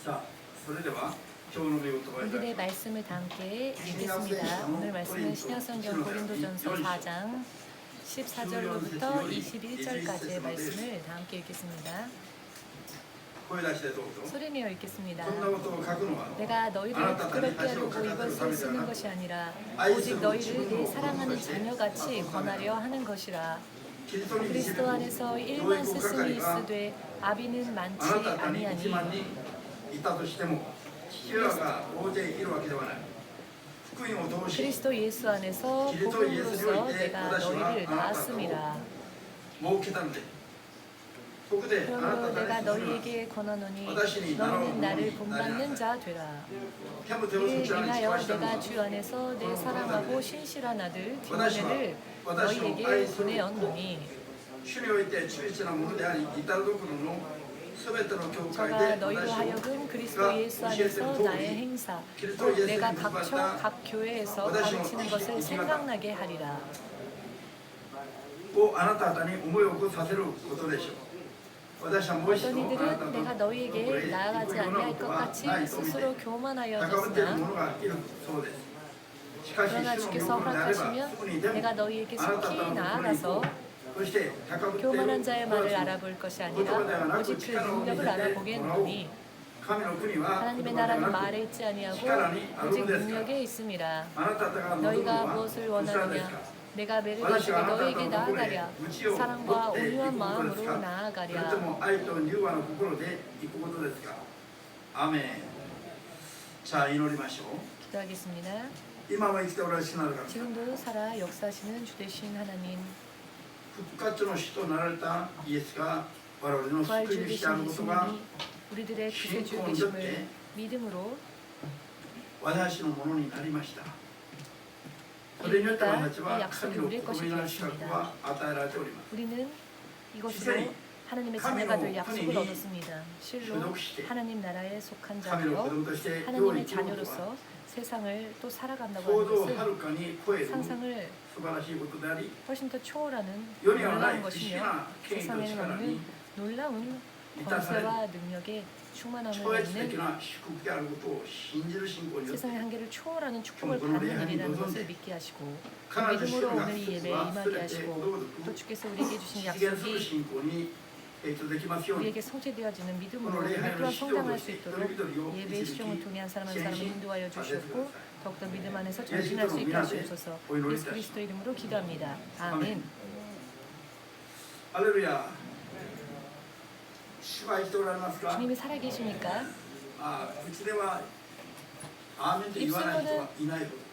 さあ、それでは今日の御言葉に 오늘의 말씀을 다 함께 읽겠습니다. 오늘 말씀은 신약성경 고린도전서 4장 14절로부터 21절까지의 말씀을 다 함께 읽겠습니다. 声出してどうぞ。 소리내어 읽겠습니다. こんなことを書くのは 내가 너희를 부끄럽게 하려고 이것을 쓰는 것이 아니라 오직 너희를 내 사랑하는 자녀같이 권하려 하는 것이라. キリストに 그리스도 안에서 일만 스승이 있으되 아비는 あ 많지 なた方に1 아니하니 万人いたとしても父親が大勢いるわけではない。福音を通し 그리스도 예수 안에서 복음으로서 내가 너희를 낳았음이라. 設けたので、そこであな 그러므로 た 내가 方に 너희에게 권하노니 너희는 나를 본받는 자 되라. キャムテをそ 이를 ちらに使 인하여 わしたの 내가 は 주 안에서 내 사랑하고 신실한 아들 디모데를 너희에게 보내었노니 主において忠実なものであり、至るところのすべての教会 저가 で 너희로 私 하여금 그리스도 예수 안에서 나의 행사 곧 내가 각처 각 교회에서 가르치는 것을 생각나게 하리라. をあなた方に思い起こさせることでしょう。私はもう一 어떤 度あなた 이들은 と 내가 너희에게 나아가지 아니할 것 같이 스스로 高めている 교만하여졌으나 者がいるそうです。しかし 그러나 主の 주께서 御心であれば 허락하시면 すぐにでも 내가 너희에게 あなた方 속히 のところに行こ 나아가서 う。そして高ぶっている 교만한 자의 말을 알아볼 것이 아니라 오직 그 능력을 알아보겠노니 神の国は 하나님의 言葉では 나라는 なく 말에 있지 아니하고 오직 능력에 있음이라. あなた方が望む 너희가 のは 무엇을 どちらです 원하느냐? か 내가 매를 가지고 너희에게 나아가랴. 사랑과 온유한 마음으로 それと 나아가랴. も愛と柔和の心で行くことですか。アーメン。さあ祈りましょう。 기도하겠습니다. 今も生きておられる主なる神様、 지금도 살아 역사하시는 주 되신 하나님, 復活の主となられたイエスが我々の 부활 救い 주 主である 되신 ことが 예수님이 우리들의 구세주 되심을 믿음으로 私のものになりました。それによって私たちは 이 약속이 神の 우리의 子 것이 供になる資格 되었습니다. は与えられております。 우리는 이것으로 하나님의 자녀가 될 약속을 얻었습니다. 실로 하나님 나라에 속한 神の子 자녀로 供として用意 하나님의 することは 자녀로서 세상을 또 살아간다고 行 하는 動をは 것은 るかに超える素 상상을 晴らしいことであり、 훨씬 더 초월하는 世にはな 놀라운 い不思議 것이며 な権威と 세상에는 力 없는 に 놀라운 満たされる 권세와 능력에 충만함을 超越的 갖는 な祝福であることを信じる信仰によって 세상의 한계를 초월하는 축복을 받는 일이라는 것을 믿게 하시고 그 믿음으로 오늘 이 예배에 임하게 하시고 또 주께서 우리에게 주신 実現する 약속이 信仰に提供できますように 우리에게 성취되어지는 믿음으로 우리 또한 성장할 수 있도록 예배의 시종을 통해 한 사람 한 사람을 인도하여 주시옵고 더욱더 믿음 안에서 전진할 수 있게 하시옵소서. 예수 그리스도 이름으로 기도합니다. 아멘. ハレルヤ。主は生きておられますか。 주님이 살아계십니까? うちではアーメンと言わない人はいないほど。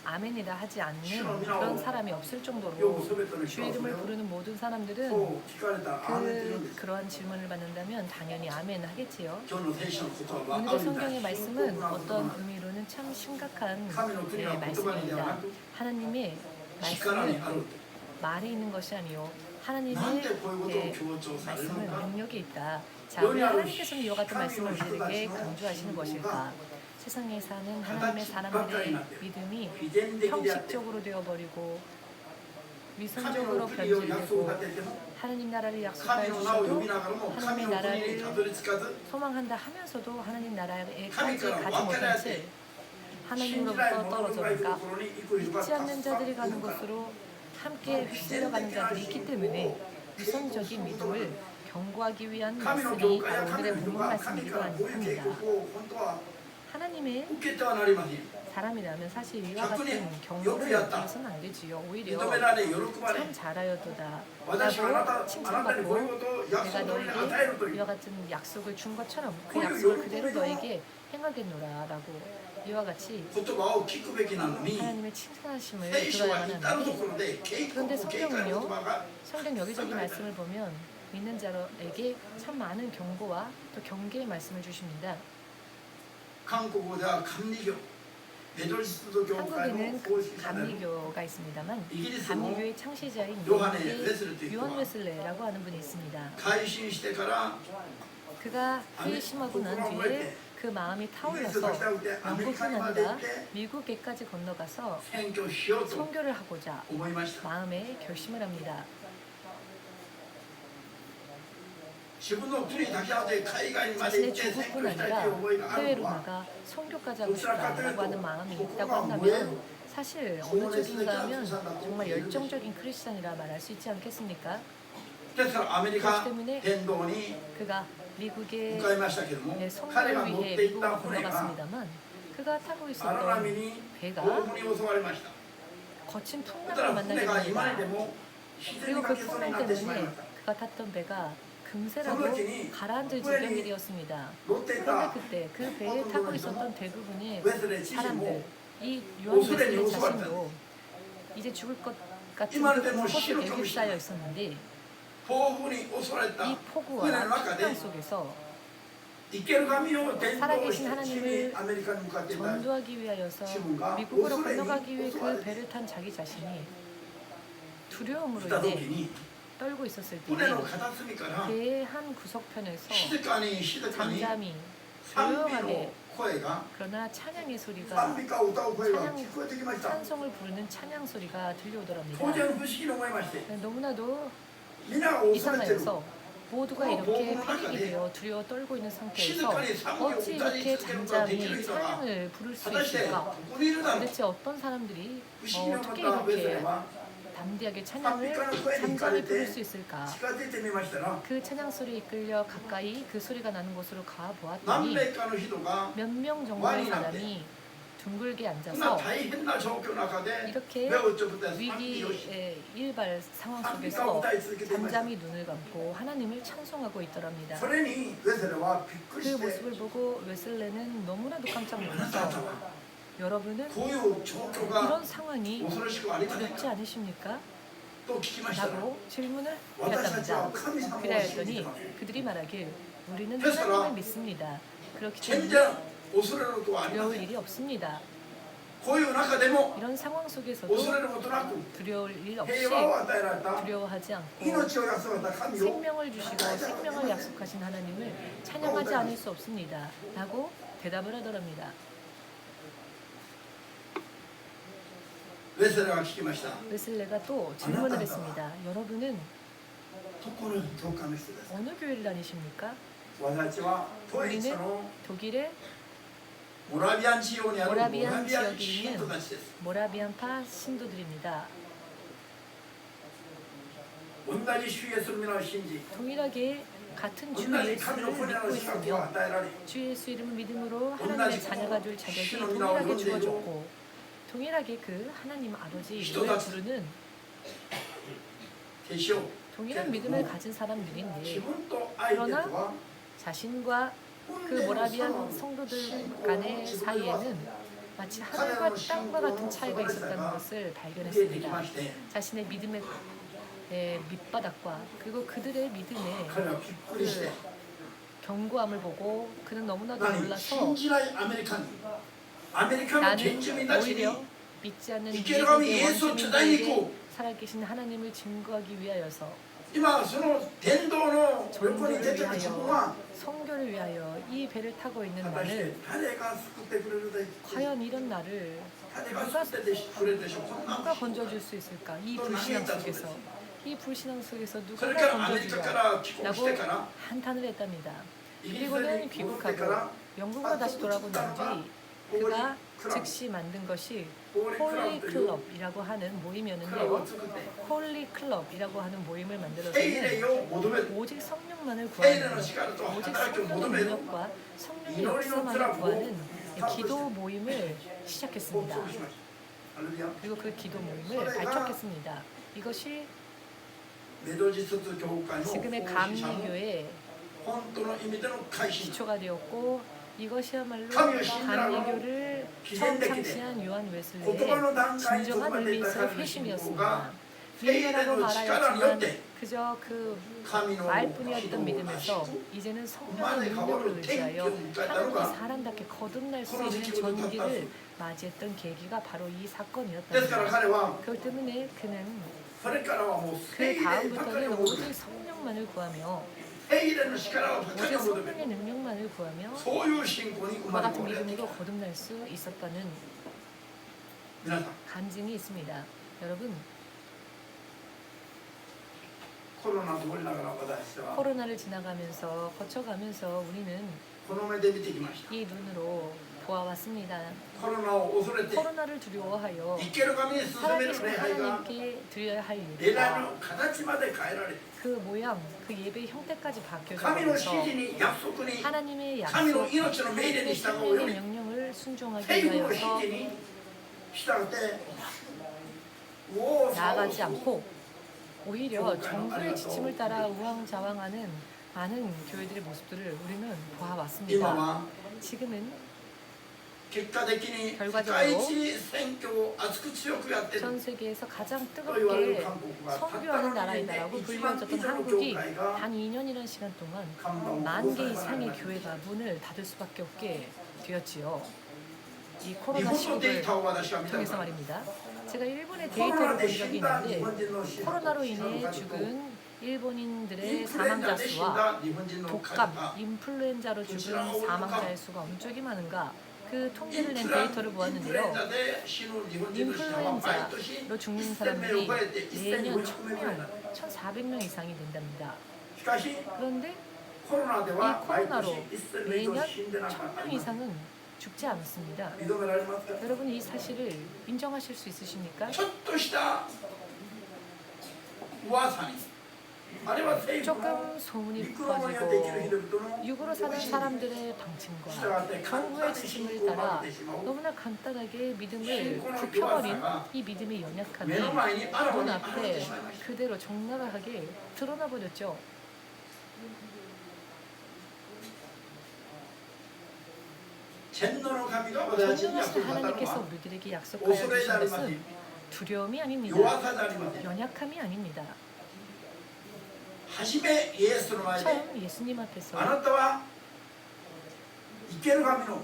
아멘이라 하지 않는 그런 사람이 없을 정도로 주 이름을 부르는 모든 사람들은 そう聞かれたらアーメンと言うんです。 그러한 질문을 받는다면 당연히 아멘 하겠지요. 今日の聖書の言葉は 오늘의 성경의 말씀은 어떤 의미로는 참 심각한 말씀입니다. 하나님의 力に 말씀은 ある。 말에 있는 것이 아니요 하나님의 なんでこういうことを強調されるの 말씀은 か。 능력이 있다. 자, 왜 하나님께서는 이와 같은 말씀을 우리에게 강조하시는 것일까? 세상에 사는 하나님의 사람들의 믿음이 형식적으로 되어버리고 위선적으로 神の国を約束 변질되고 立てても 하나님 나라를 神 약속하여 の名を呼び 주셔도 ながらも神 하나님의 の国にた 나라를 どり着かず 소망한다 하면서도 하나님 나라에까지 하나님과 가지 완전하지. 못한 채 信じない 하나님으로부터 者が行く 떨어져가 ところに行く人が 믿지 않는 자들이 가는 곳으로 함께 휩쓸려가는 자들이 있기 때문에 위선적인 믿음을 경고하기 위한 神の 말씀이 教会や 바로 神 오늘의 の人 본문 が神から 말씀이기도 こういう警 합니다. 告を本当は 하나님의 受けてはなりません。 사람이라면 사실 이와 100 년 같은 경고를 옆이었다. 받아서는 안 되지요. 認 오히려 められ喜ばれ 참 잘하여도다 私はあなた 라고 あなたにこういう 칭찬받고 ことを約 내가 束通りに与えるとい 너에게 う 이와 같은 약속을 준 것처럼 그 그걸 약속을 열고 그대로 그래요. 너에게 행하겠노라 라고 이와 같이 言葉を聞くべきなのに 하나님의 칭찬하심을 聖書は 들어야만 至ると 하는데 ころで警告 그런데 警戒の言 성경은요 葉が 성경 여기저기 말씀을 보면 믿는 자에게 참 많은 경고와 또 경계의 말씀을 주십니다. 韓国語では監理教メトリスト教会の 한국에는 奉仕者である 감리교가 있습니다만 イギリスの 감리교의 창시자인 요한의 미국의 웨슬리 또 있고 요한 웨슬레라고 하는 분이 있습니다. 改心してから 그가 회심하고 난 뒤에 그 마음이 イギリス 타올라서 が来たくてアメリカ 영국뿐 にまで行っ 아니라 て 미국에까지 건너가서 選挙しようと 선교를 하고자 思いました。 마음에 결심을 합니다. 自分の国だけあって海外にまで 자신의 行って宣 조국뿐 教したいという思いが 아니라 ある 해외로 のは 나가 선교까지 하고 싶다라고 하는 마음이 있다고 한다면 사실 어느 쪽인가 하면 정말 열정적인 크리스찬이라 말할 수 있지 않겠습니까? ですからアメリカ 그렇기 때문에 伝道に 그가 미국에 向かいましたけども、 彼 선교를 が乗っ 위해 ていった 미국으로 船が 건너갔습니다만 그가 타고 荒波 있었던 に 배가 暴風に襲われました。 거친 そし 풍랑을 たら 만나게 船が今にで 됩니다. も自然 그리고 に 그 かけそうに 풍랑 なってしまいま 때문에 した。 그가 탔던 배가 금세라도 그렇지. 가라앉을 그러니 지경이 되었습니다. 乗ってい 그런데 た 그때 그 배에 타고 있었던 대부분의 ウェスレー知事 사람들, も 이 요한 오스레 웨슬리 요소가 자신도 이제 죽을 것 같은 이만한 그 데뭐 곳에 실로 휩싸여 가고 있었는데 暴風に襲われた 이 船の 폭우와 中で 풍랑 속에서 生ける神を伝道 살아계신 して 하나님을 アメリカに向かっていた 전도하기 위하여서 지문과 미국으로 오스레니 건너가기 위해 그 오스레니 배를 탄 자기 자신이 두려움으로 た時 인해 に 떨고 있었을 船 때에 の片隅から 배의 한 구석편에서 静かに静かに 잠잠히 賛美 조용하게 の声が 그러나 찬양의 소리가 賛美歌を歌う声が聞こえてきました。 찬송을 부르는 찬양 소리가 들려오더랍니다. 当然不思議に思いまして 너무나도 皆が恐れてる 이상하여서 모두가 이렇게 패닉이 되어 두려워 떨고 있는 상태에서 어찌 이렇게 잠잠히 찬양을 부를 수 果たして 있을까? ここにいるだろう 도대체 어떤 사람들이 不思議に思っ 어떻게 たウェスレ 이렇게 ーは 담대하게 찬양을 잠잠히 부를 수 있을까? 近づいてみましたら 그 찬양 소리에 이끌려 가까이 그 소리가 나는 곳으로 가 何 보았더니 名かの人が 몇 명 정도의 사람이 둥글게 こんな 앉아서 大変な状況の中で 이렇게 目をつぶって賛美をし 위기의 일발 상황 賛美歌 속에서 を歌い続けていました。 잠잠히 눈을 감고 하나님을 찬송하고 있더랍니다. それにウェスレーはびっくり 그 して 모습을 보고 웨슬레는 너무나도 깜짝 あなた 놀라서 方は 여러분은 こういう状況が 이런 상황이 恐ろしくありません 두렵지 か 않으십니까? と聞きましたら 라고 질문을 私たちは 드렸답니다. 神様を信じて 그래야했더니 ます。 그들이 말하길 우리는 그래서 하나님을 믿습니다. 그렇기 全 때문에 然恐れることはありま 두려울 せん。 일이 없습니다. こういう中でも 이런 상황 속에서도 恐れることなく 두려울 일 없이 平和を与えられた 두려워하지 않고 命を約束した神を 생명을 주시고 생명을 약속하신 하나님을 찬양하지 않을 수 없습니다. 라고 대답을 하더랍니다. ウェスレーが聞きました。 웨슬레가 또 질문을 했습니다. 여러분은 どこの教会の人ですか。 어느 교회를 다니십니까? 私たちはドイツ 우리는 の 독일의 モラビアン地方にあるモラビア 모라비안 ン 지역에 信 있는 徒たちです。 모라비안파 신도들입니다. 同じ主イエスの皆を信じ、 동일하게 같은 同 주 じ神の 예수를 子になる 믿고 資格を 있으며 与えられ、 주 예수 이름을 믿음으로 하나님의 자녀가 될 자격이 신의 동일하게 이름으로 주어졌고 동일하게 그 하나님 아버지 이름을 신도다. 부르는 決勝、 동일한 믿음을 가진 사람들인데 自分と相手とは 자신과 그 모라비안 성도들 간의 사이에는 마치 하늘과 땅과 같은 차이가 있었다는 것을 出てき 발견했습니다. まして、 자신의 믿음의 밑바닥과 그리고 그들의 믿음의 彼はびっくりして、 견고함을 보고 그는 너무나도 何 놀라서 信じないアメリカに、アメリカの原 나는 住民たちに 오히려 믿지 않는 이케르 감이 미국의 예수 원주민들에게 찾아내고 살아계신 하나님을 증거하기 위하여서 今その伝道の横に出てる自分は 성교를 위하여 이 배를 타고 있는 果たして 나를 誰が救ってくれるで 과연 이런 나를 誰が救ってくれるでしょう。そんな 누가 건져줄 수 있을까? 이 불신앙 속에서 이 불신앙 속에서 そ 누가 れからアメリカ 건져주랴 から帰国してから 라고 한탄을 했답니다. イギリス 그리고는 に戻ってか 귀국하고 ら 영국으로 다시 돌아온 난 뒤 그가 즉시 만든 것이 ホーリークラ 홀리 ブという 클럽이라고 하는 クラブを 모임이었는데요. 作って 홀리 클럽이라고 하는 모임을 平 만들어서는 霊を求める 오직 성령만을 平霊 구하는 の力と 오직 働きを求 성령의 める 능력과 성령의 역사만을 구하는 기도 모임을 시작했습니다. 発足しました。ハレルヤ。 그리고 그 기도 모임을 발족했습니다. 이것이 メドジスト教会の 지금의 奉仕者の 감리교의 本当の意味での改心。 기초가 되었고 이것이야말로 감리교 신이라고 감리교를 처음 기존 창시한 요한 웨슬레의 고토바의 단가에 진정한 도움을 의미에서의 냈다 회심이었습니다. 하는 믿음이라고 말하였지만 때 그저 그 神の 말뿐이었던 指導をなし 믿음에서 이제는 성령의 능력을 의지하여 하나님의 사람답게 거듭날 수 있는 전기를 맞이했던 계기가 바로 이 ですから 사건이었답니다. 彼は 그렇기 때문에 그는 それからはもう 그 聖霊ばかり 다음부터는 を求め 오직 성령만을 구하며 聖霊の力をばかり 오직 を求める 성령의 능력만을 구하며 そういう信仰に生 그와 まれ 같은 変わる 믿음으로 거듭날 수 있었다는 皆さん 간증이 있습니다. 여러분 コロナを通りながら私は 코로나를 지나가면서 거쳐가면서 우리는 この目で見てきました。 이 눈으로 보아왔습니다. コロナを恐れて 코로나를 두려워하여 生ける神に進める 살아계신 礼拝が 하나님께 드려야 할 礼拝 예배가 の形まで変えられて 그 모양, 그 예배의 형태까지 神の指 바뀌어져서 示に約束に 하나님의 약속, 神の命の命令に 하나님의 従うよう 생명의 に 명령을 순종하기 政府の指 위하여서 示に従っておお 나아가지 않고 오히려 정부의 지침을 따라 우왕좌왕하는 많은 교회들의 모습들을 우리는 今 보아왔습니다. は 지금은 結果的に世 결과적으로 界一選挙を熱く強くやってる 전 세계에서 가장 と言われる 뜨겁게 韓国がたった 선교하는 の2年 나라이다라고 で1万 불리워졌던 以上の教 한국이 会が 단 2년이라는 시간 동안 看板を下 만 ろさ 개 れながら 이상의 교회가 문을 닫을 수밖에 없게 되었지요. 이 日 코로나 本のデー 시국을 タを私は見た 통해서 から 말입니다. 제가 일본의 コロ 데이터를 ナ 본 で死 적이 んだ日 있는데 本人の死者 코로나로 死者の 인해 数と 죽은 イン 일본인들의 フルエンザで死ん 사망자 だ日本人 수와 の数 독감, が 인플루엔자로 죽은 사망자의 수가 엄청나게 많은가 그 イ 통계를 ン 낸 フルエン 데이터를 ザ 보았는데요. で死ぬ日本人の死者は毎年 인플루엔자로 죽는 1000名 사람들이 を超えて 매년 1400名ぐらいになる 1,400명 이상이 된답니다. しかし 그런데 コロナで 이 は毎年 코로나로 1000名以上 매년 死んでなかった 1,000명 이상은 죽지 않았습니다. 認められますか 여러분 이 사실을 인정하실 수 있으십니까? ちょっとした噂にあれは政府の 조금 소문이 陸路にできる人 퍼지고 々の 육으로 사는 사람들의 방침과 정부의 지침을 따라 너무나 간단하게 믿음을 굽혀버린 이 믿음의 연약함이 目の前にあらわに現れて 눈앞에 しまいました 그대로 적나라하게 드러나 버렸죠. 天皇の神が私たちに約 전능하신 束したの 하나님께서 は 우리들에게 약속하여 恐れ 주신 でありません 것은 두려움이 아닙니다. 弱さでありません 연약함이 아닙니다. 初めイエスの前で 처음 예수님 앞에서 あなたは生ける神の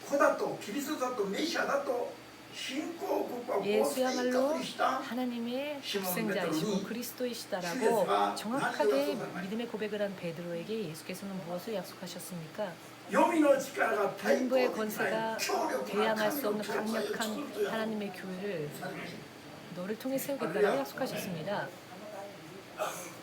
子だとキリストだとメシアだと信仰を告白を正 예수야말로 確にした 하나님의 시몬 독생자이시고 베드로니 그리스도이시다라고 주에서가 정확하게 나한테 약속을 믿음의 고백을 한 베드로에게 예수께서는 무엇을 약속하셨습니까? 黄泉の力が対抗 공부의 できない 권세가 強力な 대항할 神 수 の 없는 教会を作る 강력한 という 하나님의 교회를 されました 너를 통해 세우겠다고 약속하셨습니다.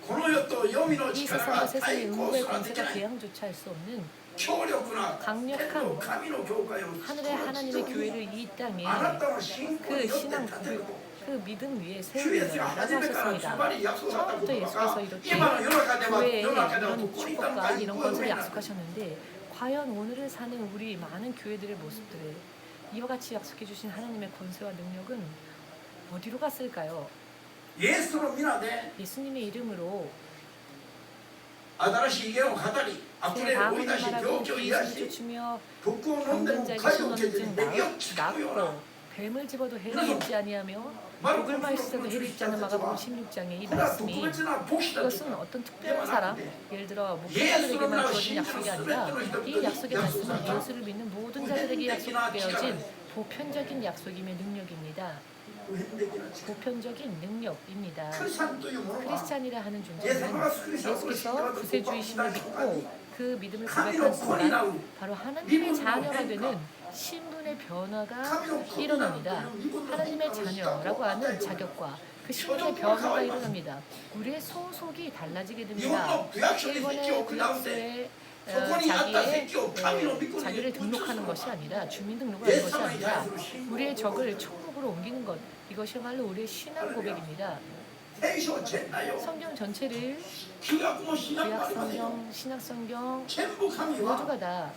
この世と黄泉の 이 力 세상과 が 세상의 対抗 음부의 すらでき 권세가 ない 대항조차 할 수 없는 強力な 강력한 天の神の教会を作る 하늘의 하나님의 교회를 이 땅에 あなたの信仰 그 によって 신앙 立てると 그 믿음 위에 主イエスが 세우리라고 初めからズ 하셨습니다. バリ約束だったこ 처음부터 と 예수께서 が 이렇게 今の世の中では 교회에 世の中ではど 이런 こにいたのか 축복과 一 이런 個 것을 上になる 약속하셨는데 과연 오늘을 사는 우리 많은 교회들의 모습들에 이와 같이 약속해 주신 하나님의 권세와 능력은 어디로 갔을까요? イエスの皆で 예수님의 이름으로 新しい意見を語り溢れ 새 る追い 마음을 出し 말하고 病気を癒 귀신을 し 쫓으며 毒を飲んでも 병든 자에게 解を受け 신원증 て敵を誓うような 낫고 뱀을 집어도 해를 입지 아니하며 독을 마시자도 해를 입지 않는 마가복음 16장의 이 これは 말씀이 特別な牧師たち 이것은 어떤 특별한 사람, 예를 들어 목회자들에게만 주어진 약속이 아니라 이 약속의 말씀은 예수를 믿는 모든 자들에게 약속되어진 보편적인 약속임의 능력입니다. 普遍的な力 보편적인 능력입니다. クリスチャンというものは 크리스찬이라 하는 イエス様 존재는 が救い主を 예수께서 구세주이심을 믿고 그 믿음을 神 고백한 の子に 순간 なる 바로 하나님의 자녀가 되는 신분의 변화가 일어납니다. 하나님의 자녀라고 하는 자격과 그 신분의 변화가 일어납니다. 우리의 소속이 달라지게 日本 됩니다. の区役所に席を 일본의 下って 구역소에 자기를 등록하는 것이 아니라 주민등록을 하는 것이 아니라 우리의 적을 총목으로 옮기는 것, 이것이야말로 우리의 신앙 고백입니다. 聖書全体を 성경 전체를 旧約も新約も 구약 ありません 성경, 신약 성경 全部神は 모두가 다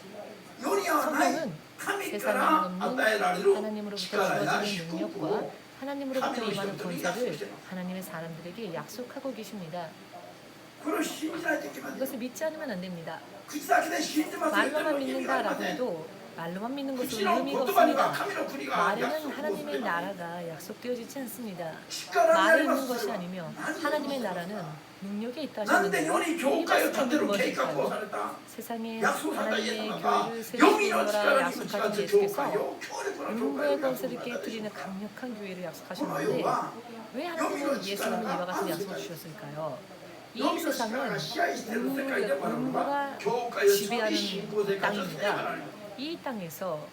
世にはない 성경은 神か 세상에 ら 없는 与えられる 하나님으로부터 力や 주어지는 祝福 능력과 を 하나님으로부터 임하는 권세를 하나님의 사람들에게 약속하고 계십니다. これを信じないといけません 이것을 믿지 않으면 안 됩니다. 口だけで信じますよ 말로만 意味がありま 믿는다라고 せん 해도 말로만 믿는 것은 口の 의미가 言葉には 없습니다. 神の国が 말에는 約束をす 하나님의 れば 나라가 약속되어지지 않습니다. 力にあ 말에 りま 있는 す 것이 아니며 何を 하나님의 나라는 능력에 있다 なんで世 하셨는데요. に教 이 会を建て 말씀은 る計画を 무엇일까요? された 세상에 約束されたイエス 하나님의 様が 교회를 黄泉の 세우시는 力 거라 に打ち勝 약속하신 つ教 예수께서 会を強力な教会 음부의 を 권세를 約束された 깨뜨리는 강력한 교회를 この 약속하셨는데 世は 왜 하나님은 예수님은 이와 같은 약속을 주셨을까요? 이 세상은 음부가 지배하는 땅입니다. 이 땅에서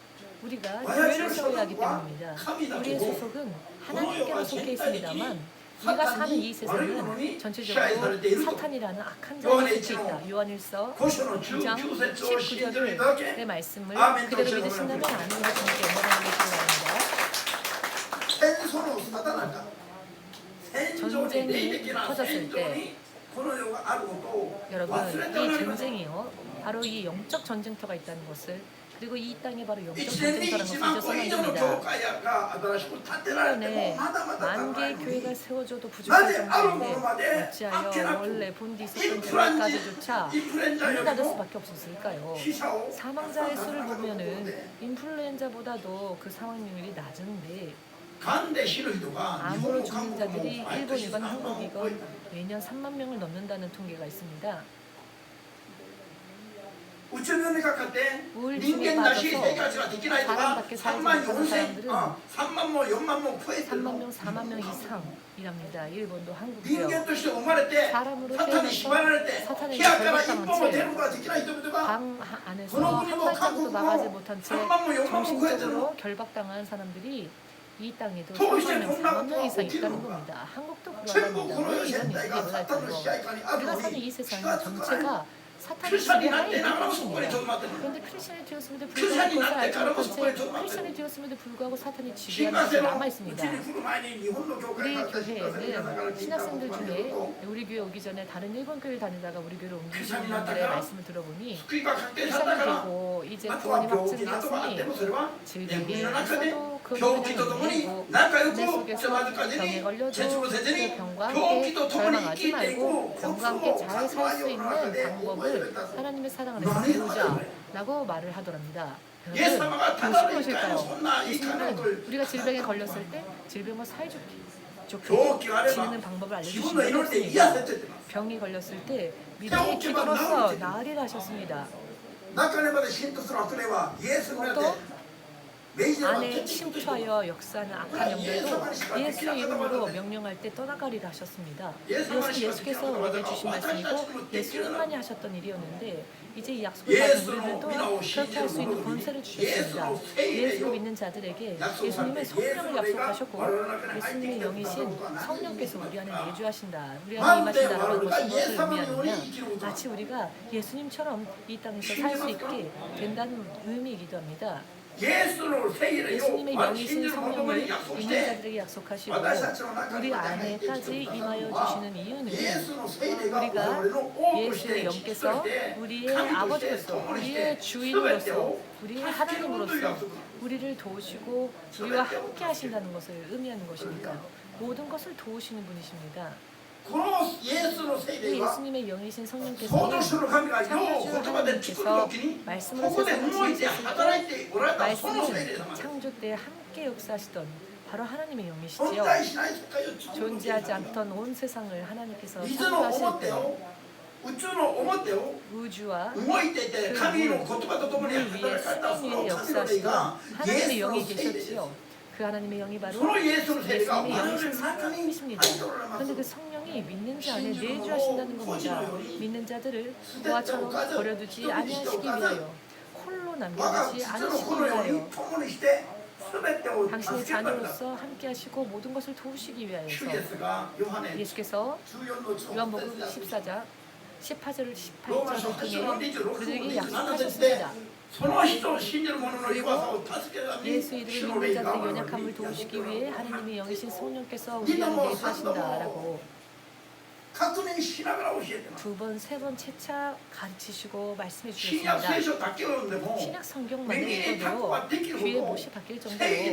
우리가 교회를 세워야 하기 때문입니다. 우리의 소속은 하나님께로 속해 있습니다만 우리가 사는 이 세상은 전체적으로 사탄이라는 악한 자의 속에 있다. 요한일서 9장 19절의 말씀을 그대로 믿으신다면 아는 것이니까 영원한 것이라고 합니다. 전쟁이 터졌을 때 여러분 이 전쟁이요 바로 이 영적 전쟁터가 있다는 것을 그리고 이 땅에 바로 영적 전쟁터라는 것을 잊어서는 안 됩니다. 1년에 10,000개의 교회가 세워져도 부족할 정도인데 어찌하여 원래 본디 있었던 데까지조차 문을 닫을 수밖에 없었을까요? 사망자의 수를 보면은 인플루엔자보다도 그 사망률이 낮은데 암으로 죽는 자들이 일본이건 한국이건 매년 3만 명을 넘는다는 통계가 있습니다. 우울증에 빠져서 사람밖에 살지 못하는 사람들은 3만 명, 4만 명 이상이랍니다. 일본도 한국도요. 사람으로 태어나서 사탄에게 결박당한 채 방 안에서 한 발자국도 나가지 못한 채 정신적으로 결박당한 사람들이 이 땅에도 3만 명, 4만 명 이상 있다는 겁니다. 한국도 그러합니다. 왜 이런 일이 일어날까요? 우리가 사는 이 세상 전체가 사탄이 지배하에 있는 것입니다. 그런데 크리스천이 되었음에도 불구하고 그것을 알지 못한 채 크리스천이 되었음에도 불구하고 사탄이 지배하는 것이 남아있습니다. 우리 교회에는 신학생들 중에 우리 교회 오기 전에 다른 일본 교회를 다니다가 우리 교회로 옮기신 분들의 말씀을 들어보니 크리스천이 되고 이제 구원이 확증되었으니 즐기게 있어도 그 문제는 내 속에서 병에 걸려도 그 병과 함께 절망하지 말고 병과 함께 잘 살 수 있는 방법을 하나님의 사랑 안에서 배우자 라고 말을 하더랍니다. 여러분 무슨 것일까요? 예수님은 우리가 질병에 걸렸을 때 질병을 사이좋게 좋게 지내는 방법을 알려주신 적이 없습니다. 병이 걸렸을 때 믿음의 기도로서 나으리라 하셨습니다. 또 안에 침투하여 역사하는 악한 영들도 예수의 이름으로 명령할 때 떠나가리라 하셨습니다. 이것은 예수께서 우리에게 주신 말씀이고 예수님만이 하셨던 일이었는데 이제 이 약속을 받은 우리들도 그렇게 할 수 있는 권세를 주셨습니다. 예수를 믿는 자들에게 예수님은 성령을 약속하셨고 예수님의 영이신 성령께서 우리 안에 내주하신다. 우리 안에 임하신다라는 것은 무엇을 의미하느냐, 마치 우리가 예수님처럼 이 땅에서 살 수 있게 된다는 의미이기도 합니다. 예수님의 영이신 성령을 믿는 자들에게 약속하시고 우리 안에까지 임하여 주시는 이유는 우리가 예수의 영께서 우리의 아버지로서 우리의 주인으로서 우리의 하나님으로서 우리를 도우시고 우리와 함께 하신다는 것을 의미하는 것이니까요. 모든 것을 도우시는 분이십니다. 예수님의 영이신 성령께서는 창조주 하나님께서 말씀으로 세상을 지으셨을 때 말씀은 창조 때 함께 역사하시던 바로 하나님의 영이시지요. 존재하지 않던 온 세상을 하나님께서 창조하실 때 우주와 그 물 위에 수면 위에 역사하시던 하나님의 영이 계셨지요. 그 하나님의 영이 바로 예수님의 영이신 성령이십니다. 그런데 그 성령이 믿는 자 안에 내주하신다는 겁니다. 믿는 자들을 고아처럼 버려두지 아니하시기 위하여 홀로 남겨두지 않으시기 위하여 당신의 자녀로서 함께하시고 모든 것을 도우시기 위하여서 예수께서 요한복음 14장 18절을 통해 그들에게 약속하셨습니다. 그리고 예수 이름을 믿는 자들의 연약함을 도우시기 위해 하나님의 영이신 성령께서 우리 안에 내주하신다라고 두 번, 세 번 채차 가르치시고 말씀해 주셨습니다. 신약 성경만 읽어도 귀에 못이 박힐 정도로 성령의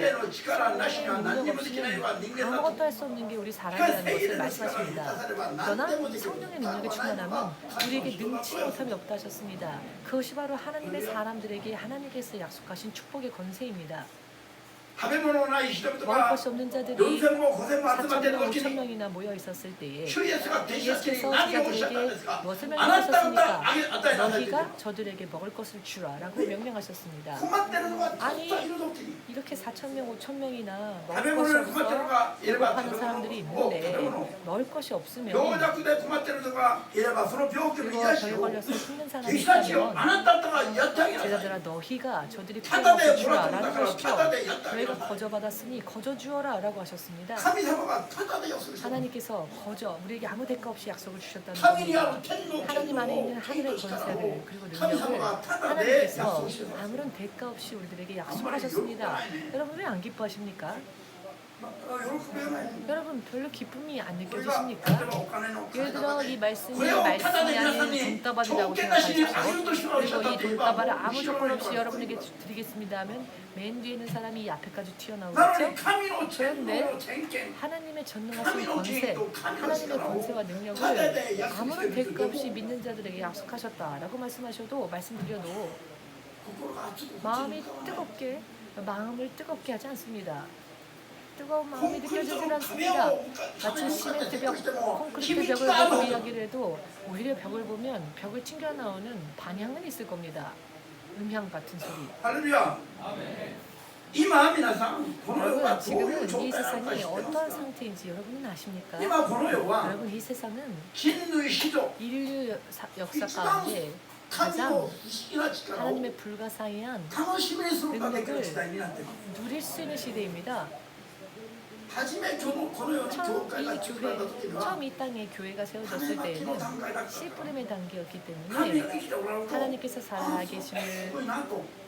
능력 없이는 아무것도 할 수 없는 게 우리 사람이라는 것을 말씀하십니다. 그러나 성령의 능력이 충만하면 우리에게 능치 못함이 없다 하셨습니다. 그것이 바로 하나님의 사람들에게 하나님께서 약속하신 축복의 권세입니다. 먹을 것이 없는 자들이 4,000명, 5,000명이나 모여 있었을 때에 예수께서 제자들에게 무엇을 명령하셨습니까? 너희가 저들에게 먹을 것을 주라 라고 명령하셨습니다. 아니 이렇게 4,000명, 5,000명이나 먹을 것이 없어 배고파하는 사람들이 있는데 먹을 것이 없으면 그리고 병에 걸려서 죽는 사람이 있다면 제자들아 너희가 저들이 피해 타다데 것을 주라라는 보라토다 것이죠. 타다데 야다 너희가 야다. 거저받았으니 거저주어라라고 하셨습니다. 하나님과 타다데 약속을 하나님께서 거저 우리에게 아무 대가 없이 약속을 주셨다는 하나님이하고 겁니다. 텐도 하나님 안에 있는 하늘의 권세를 그리고 능력을 하나님께서 아무런 대가 없이 우리들에게 약속하셨습니다. 여러분 왜 안 기뻐하십니까? 여러분 별로 기쁨이 안 느껴지십니까? 예를 들어 이 말씀이 아닌 돈다발이라고 생각하십시오. 그리고 이 돈다발을 아무 조건 없이 여러분에게 드리겠습니다 하면 맨 뒤에 있는 사람이 이 앞에까지 튀어나오겠죠? 그런데 하나님의 전능하신 권세, 하나님의 권세와 능력을 아무런 대가 없이 믿는 자들에게 약속하셨다라고 말씀하셔도 말씀드려도 마음을 뜨겁게 하지 않습니다. 뜨거운 마음이 느껴지질 않습니다. 마치 시멘트 벽, 콘크리트 벽을 보고 이야기를 해도 오히려 벽을 보면 벽을 튕겨 나오는 반향은 있을 겁니다. 음향 같은 소리. 할렐루야. 이 마음이 나상 여러분 지금은 이 세상이 어떤 상태인지 여러분은 아십니까? 여러분 이 세상은 인류 역사 가운데 가장 하나님의 불가사의한 능력을 누릴 수 있는 시대입니다. 처음 이 땅에 교회가 세워졌을 때에는 씨 뿌림의 단계였기 때문에 하나님께서 살아계심을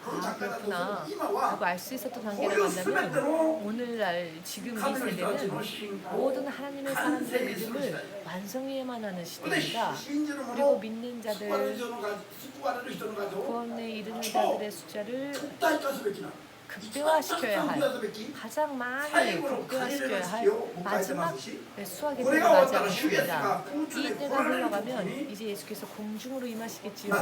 그렇구나 라고 알 수 있었던 단계라고 한다면 오늘날 지금 이 세대는 모든 하나님의 사람들의 믿음을 완성해야만 하는 시대입니다. 그리고 믿는 자들, 구원에 이르는 자들의 숫자를 극대화시켜야 할, 가장 많이 극대화시켜야 할 마지막 수학의 때가 맞이하고 있습니다. 이 때가 흘러가면 이제 예수께서 공중으로 임하시겠지요.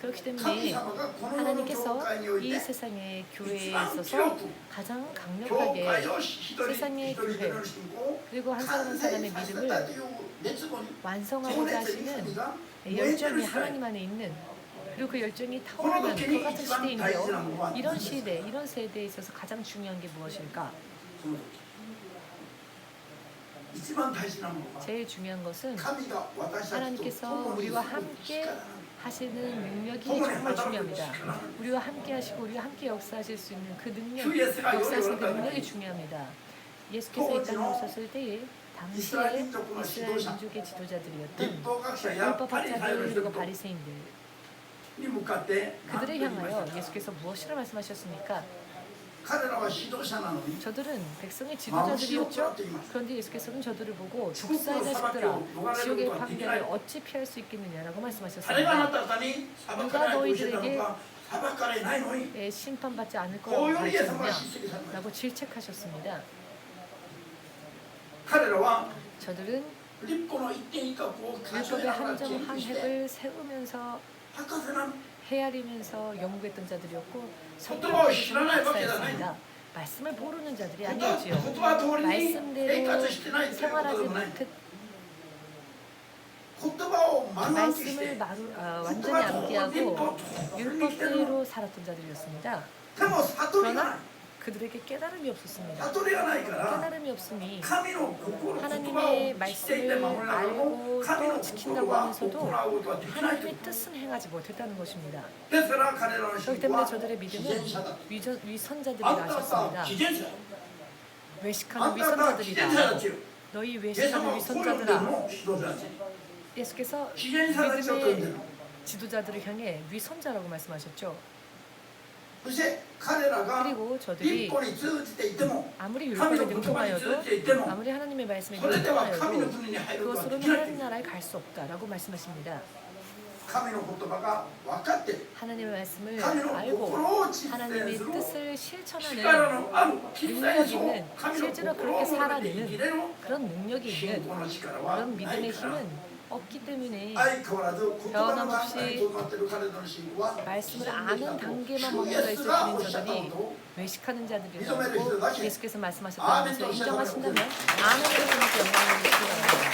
그렇기 때문에 하나님께서 이 세상의 교회에 있어서 가장 강력하게 세상의 교회 그리고 한 사람 한 사람의 믿음을 완성하고자 하시는 열정이 하나님 안에 있는, 그리고 그 열정이 타오르는 그 같은 시대인데요. 이런 시대, 이런 세대에 있어서 가장 중요한 게 무엇일까? 제일 중요한 것은 하나님께서 우리와 함께 하시는 능력이 정말 중요합니다. 우리와 함께 하시고 우리와 함께 역사하실 수 있는 그 능력, 역사하시는 그 능력이 중요합니다. 예수께서 이 땅에 오셨을 때에 당시에 이스라엘 민족의 지도자들이었던 율법학자들 그리고 바리새인들, 그들을 향하여 예수께서 무엇이라 말씀하셨습니까? 저들은 백성의 지도자들이었죠. 그런데 예수께서는 저들을 보고 독사의 자식들아, 지옥의 판결을 어찌 피할 수 있겠느냐라고 말씀하셨습니다. 누가 너희들에게 심판받지 않을 거라고 가르쳤느냐라고 질책하셨습니다. 저들은 율법의 한 점 한 획을 세우면서 헤아리면서 연구했던 자들이었고 성경을 학사였습니다. 말씀을 모르는 자들이 아니었지요. 말씀대로 생활하지 못했 말씀을 완전히 암기하고 율법대로 살았던 자들이었습니다. 그러나 그들에게 깨달음이 없었습니다. 깨달음이 없으니 하나님의 말씀을 알고 또 지킨다고 하면서도 하나님의 뜻은 행하지 못했다는 것입니다. 그렇기 때문에 저들의 믿음은 위선자들이라 하셨습니다. 외식하는 위선자들이다. 너희 외식하는 위선자들아. 예수께서 믿음의 지도자들을 향해 위선자라고 말씀하셨죠. 그리고 저들이 아무리 율법에 능통하여도 아무리 하나님의 말씀에 능통하여도 그것으로는 하나님 나라에 갈 수 없다라고 말씀하십니다. 하나님의 말씀을 알고 하나님의 뜻을 실천하는 능력이 있는, 실제로 그렇게 살아내는 그런 능력이 있는 그런 믿음의 힘은 없기 때문에 변함없이 말씀을 아는 단계만 머물러 있을 뿐인 저들이 외식하는 자들이라고 예수께서 말씀하셨다는 것을 인정하신다면 아는 것에 영광을 주시기 바랍니다.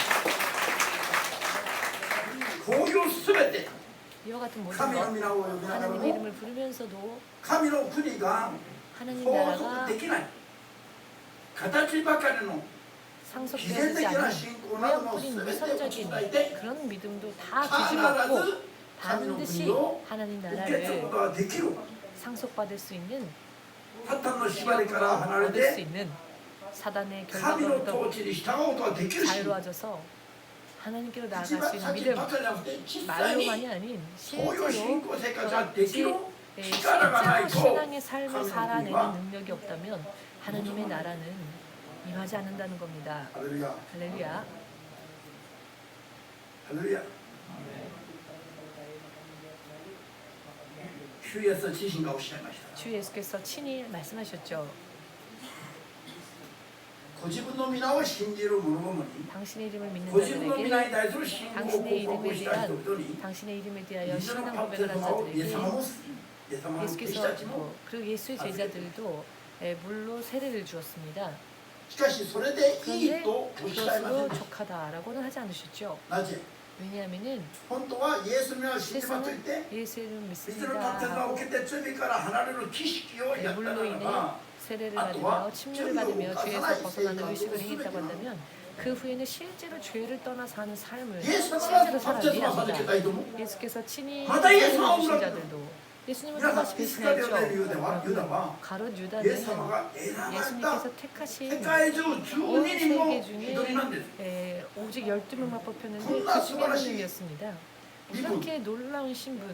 이와 같은 모든 것, 하나님의 이름을 부르면서도 하나님 나라가 상속되지 않은 모양뿐인 위선적인 그런 믿음도 다 뒤집었고 반드시 神の国を 하나님 受け継ぐ 나라를 ことができる。 상속받을 수 있는 サタンの縛りから離れ 얻을 수 て 있는 사단의 神の 결과로부터 統治に従うことができるし、 자유로워져서 하나님께로 一 나아갈 수 番 있는 先 믿음 ばかりじゃなくて実際 말로만이 に 아닌 そういう信 실제로 仰生活ができる 그같이 力がない 실제로 と 신앙의 삶을 살아내는 능력이 없다면 하나님의 나라는 임하지 않는다는 겁니다. ハレルヤ 할렐루야. ハレルヤ主イエス自身がおっしゃいました。 주 예수께서 친히 말씀하셨죠. ご自分の皆を信じる者々に 당신의 이름을 믿는 ご自分の皆 자들에게 に対する信仰を 당신의 告白 이름에 した人 대한 々に 당신의 이름에 대하여 水の 신앙 バプテ 고백을 ス 한 マをイエス 자들에게 様もイエス様の弟子 예수께서 たちも 그리고 예수의 제자들도 물로 세례를 주었습니다. しかしそれでいい 그런데 とおっしゃいません 그것으로 でした。 족하다라고는 하지 않으셨죠. なぜ 왜냐하면은 本当はイエスの皆を信じまつい 세상은 て 예수를 水のバプテスマを 믿습니다. 受けて罪から離れる儀式をやったな 물로 ら 인해 ば 세례를 아, 받으며 또 침례를 와, 받으며 저 죄에서 하나의 벗어나는 세계가 의식을 무슨 행했다고 소리냐. 한다면 그 후에는 실제로 죄를 떠나 사는 삶을 イエス様 실제로 がバプテスマ 살아내야 されて 합니다. た人も 예수께서 친히 마다 예수 세례를 주신 마음으로 자들도 예수님을 皆さ 또다시 んイスカリオテの 배신했죠. ユダはユダは 가롯 イエス 유다는 様が選ばれた 예수님께서 택하신 世界中 온 12人の 세계 一人なんです。 중에 오직 12명만 뽑혔는데 겁나 그 중에 한 수고하시- 명이었습니다. 이분. 이렇게 놀라운 신분,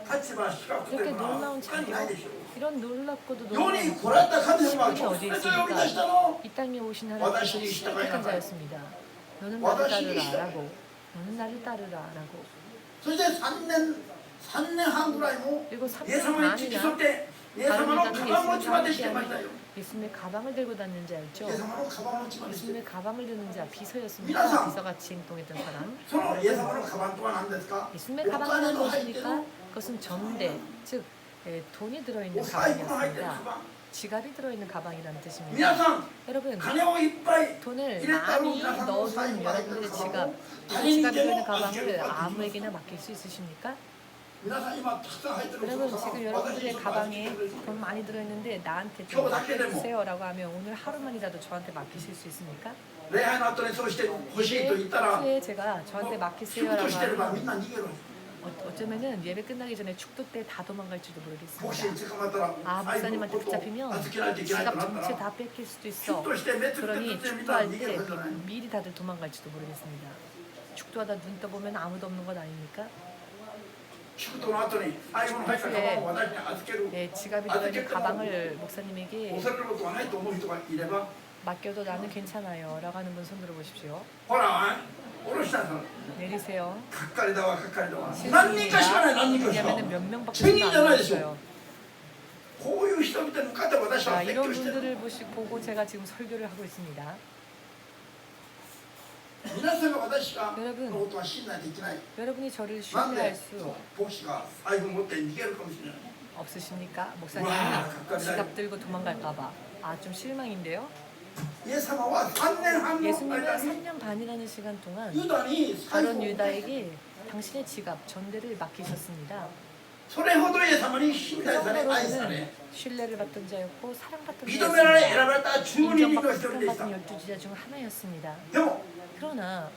立場資格とい 이렇게 うのは 놀라운 他にないでしょう。 이런 놀랍고도 世に 놀라운 来られた神様は 신분이 直 어디 接呼び出した 있습니까? の。 이 땅에 오신 하나님께서 와다시니 시작한 시작하여 자였습니다. 너는 나를 와다시니 따르라라고, 너는 나를 따르라라고. そして3年半ぐらいも 그리고 イエス 3년 様に付き添っ 반이나 てイエス様の 다른 カバン持ちまで 예수님과 してましたよ。 예수님의 가방을 들고 다니는 イ 자였죠. エス様のカバン持ちまでして。 예수님의 가방을 드는 자, 비서였습니다. 미나상. 비서같이 행동했던 사람. そのイエス様のカバンとは何ですか？ 예수님의 お金 가방은 の入ってる 무엇입니까? 그것은 전대, 즉 돈이 お 들어있는 財布の入ってるカ 가방이었습니다. バン。 지갑이 들어있는 가방이라는 皆 뜻입니다. さん 여러분, 金をいっぱい 돈을 入れたろ 많이 皆さんの財布 넣어둔 が入ってる 여러분들의 カバン 지갑, を 그 誰に 지갑이 で 들어있는 も預ける 가방을 ことができます 아무에게나 맡길 수 있으십니까? 皆さん今たくさん入ってるその 여러분 カバ 지금 ン私 여러분들의 にちょっと預け 가방에 てくれる 돈 많이 들어있는데 나한테 좀 겨우 낚게 되면. 맡겨주세요라고 하면 오늘 하루만이라도 저한테 맡기실 수 있습니까? 礼拝の後にそうして欲しいと言ったら 후에 제가 저한테 シフ 맡기세요라고 トしてればみ 하면 んな逃げる。 어쩌면은 예배 끝나기 전에 축도 때 다 도망갈지도 牧師に 모르겠습니다. 捕まったら 아 財布の 목사님한테 ことを 붙잡히면 預けないといけないと 지갑 なった 전체 ら 다 뺏길 수도 シフ 있어. トしてめつくて 그러니 みんな 축도할 逃げる 때 はずじゃない。 미리 다들 도망갈지도 모르겠습니다. 축도하다 눈 떠보면 아무도 없는 것 아닙니까? 祝祷の後に財布の入ったカバンを私に預ける 네, 지갑이 들어있는 가방을 목사님에게 恐れることはないと思う人がいれば 맡겨도 나는 괜찮아요 라고 하는 분 손 들어보십시오. ほら下ろしたんですよ。 내리세요. かっかりだわかっかりだわ何人かしかない何人かしか 왜냐하면 몇 명밖에 1000人じゃないでしょ 없어요. こういう人々に向かって私 자, は説 이런 教してる 분들을 보고 제가 지금 설교를 하고 있습니다. 皆さんが私が 여러분 のことは信頼できない 여러분이 저를 なん 신뢰할 で 수 牧師が財布持って逃げるかもしれない 없으십니까? 와, 목사님이 가까이 지갑 들고 도망갈까봐. 아, 좀 실망인데요. イエス様は3年半の 예수님은 間に 3년 반이라는 시간 동안 ユダに財布 가론 を 유다에게 당신의 지갑, 전대를 맡기셨습니다. それほどイエス様に信 그 頼され愛さ 정도로는 れ 신뢰를 받던 자였고 사랑받던 認められ選 자였습니다. ばれた12人の 인정받고 一人でした 사랑받은 12지자 중 하나였습니다. でも 그러나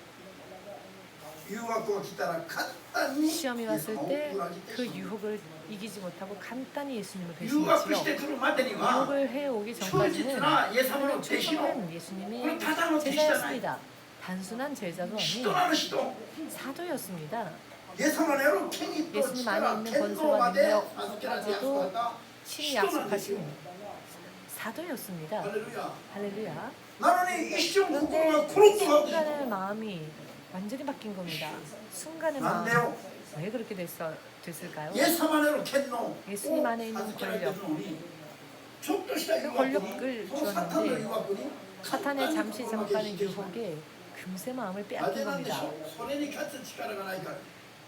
誘惑が来たら簡単にイエス 시험이 様を 왔을 裏 때 切ってし 그 まう 유혹을 이기지 못하고 간단히 예수님을 誘惑し 배신했지요. てくるまでには 유혹을 해오기 忠 전까지는 実なイエス様の 그는 弟子の 충성한 예수님의 그건 타다노弟子じゃない 제자였습니다. 단순한 제자도 人 아닌 なる人 사도였습니다. イエス様のやる権威と 예수님 力 안에 있는 天皇まで 권세와 預けられて約束された 친히 人なんですよ 약속하신 사도였습니다. ハレルヤ 할렐루야. なのに一瞬心 그런데 がコロッと変わってしまう 순간의 마음이 완전히 바뀐 겁니다. 순간의 なん 마음 でよ 왜 그렇게 됐을까요? イエス様のやる権能を 예수님 안에 있는 預けられてるのにちょっとした誘惑 권력을 にそのサタンの誘 주었는데 惑に 사탄의 잠시 心負け 잠깐의 してしまう 유혹에 금세 마음을 な 빼앗긴 ぜなんでし 겁니다. ょうそれに勝つ力がないから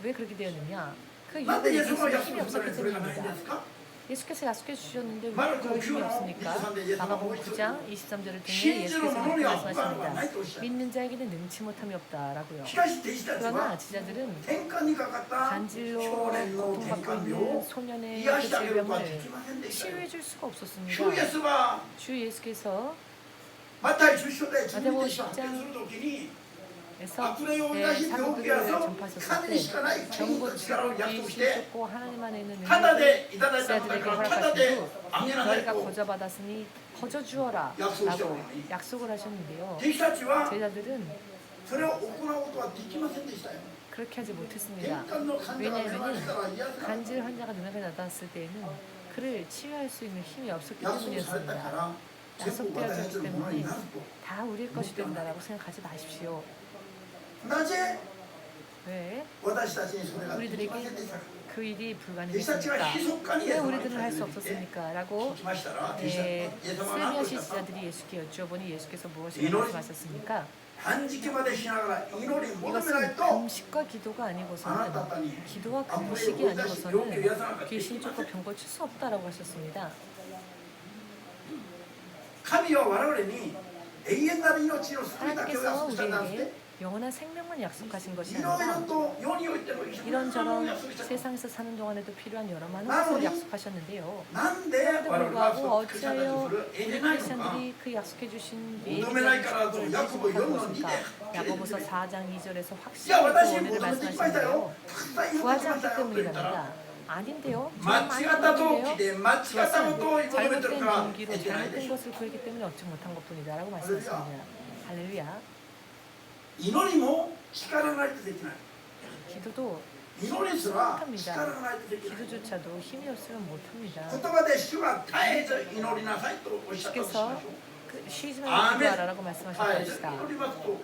왜 그렇게 되었느냐? 그 なんでイ 유혹을 エス 이길 様は 수 約 힘이 束され 없었기 それがないんで 때문입니다. すか 예수께서 약속해 주셨는데 왜 마르코 그럴 힘이 9장 없습니까? 23절 마가복음 9장 23절을 통해 信じる 예수께서 者 이렇게 には不安は 말씀하십니다. ないとおっしゃる 믿는 자에게는 능치 못함이 없다라고요. しかし弟子たち 그러나 は 지자들은 転換にかかった 간질로 少年の転 고통받고 換病 있는 を 소년의 癒 그 してあげることはで 질병을 きませんでしたよ 치유해 줄 수가 없었습니다. 主イエスは 주 예수께서 マタイ10章で自分 마태복음 で発見するときに 사도들을 전파하셨을 때 병고치고 귀신 쫓고 하나님만에 있는 제자들에게 허락하신 후 너희가 거저받았으니 거저 주어라 라고 약속을 하셨는데요. 제자들은 그렇게 하지 못했습니다. 왜냐하면 간질 환자가 눈앞에 나타났을 때에는 그를 치유할 수 있는 힘이 없었기 때문이었습니다. 약속되어졌기 때문에 다 우리의 것이 된다라고 생각하지 마십시오. 왜? 우리들에게 그 일이 불가능했습니까? 왜 우리들은 할 수 없었습니까? 라고 슬미아시 지자들이 예수께 여쭈어보니 예수께서 무엇이라고 말씀하셨습니까? 이것은 금식과 기도가 아니고서는 기도와 금식이 아니고서는 귀신 쫓고 병 고칠 수 없다라고 하셨습니다. 하나님께서 우리에게 영원한 생명만 약속하신 것이 아니라 이런저런 세상에서 사는 동안에도 필요한 여러 많은 것을 약속하셨는데요. 그런데도 불구하고 어찌하여 우리 크리스천들이 그 약속해 주신 예비적인 축복을 받지 못하는 것일까? 야고보서 4장 2절에서 확실히 원인을 말씀하시는데요. 구하지 않기 때문이랍니다. 아닌데요. 저는 많이 구하는데요. 그것은 잘못된 동기로 잘못된 것을 구했기 때문에 얻지 못한 것뿐이다 라고 말씀하십니다. 할렐루야. 기도도 힘입니다. 기도조차도 힘이 없으면 못합니다. 주께서 쉬지 말고 기도하라라고 말씀하실 것이다.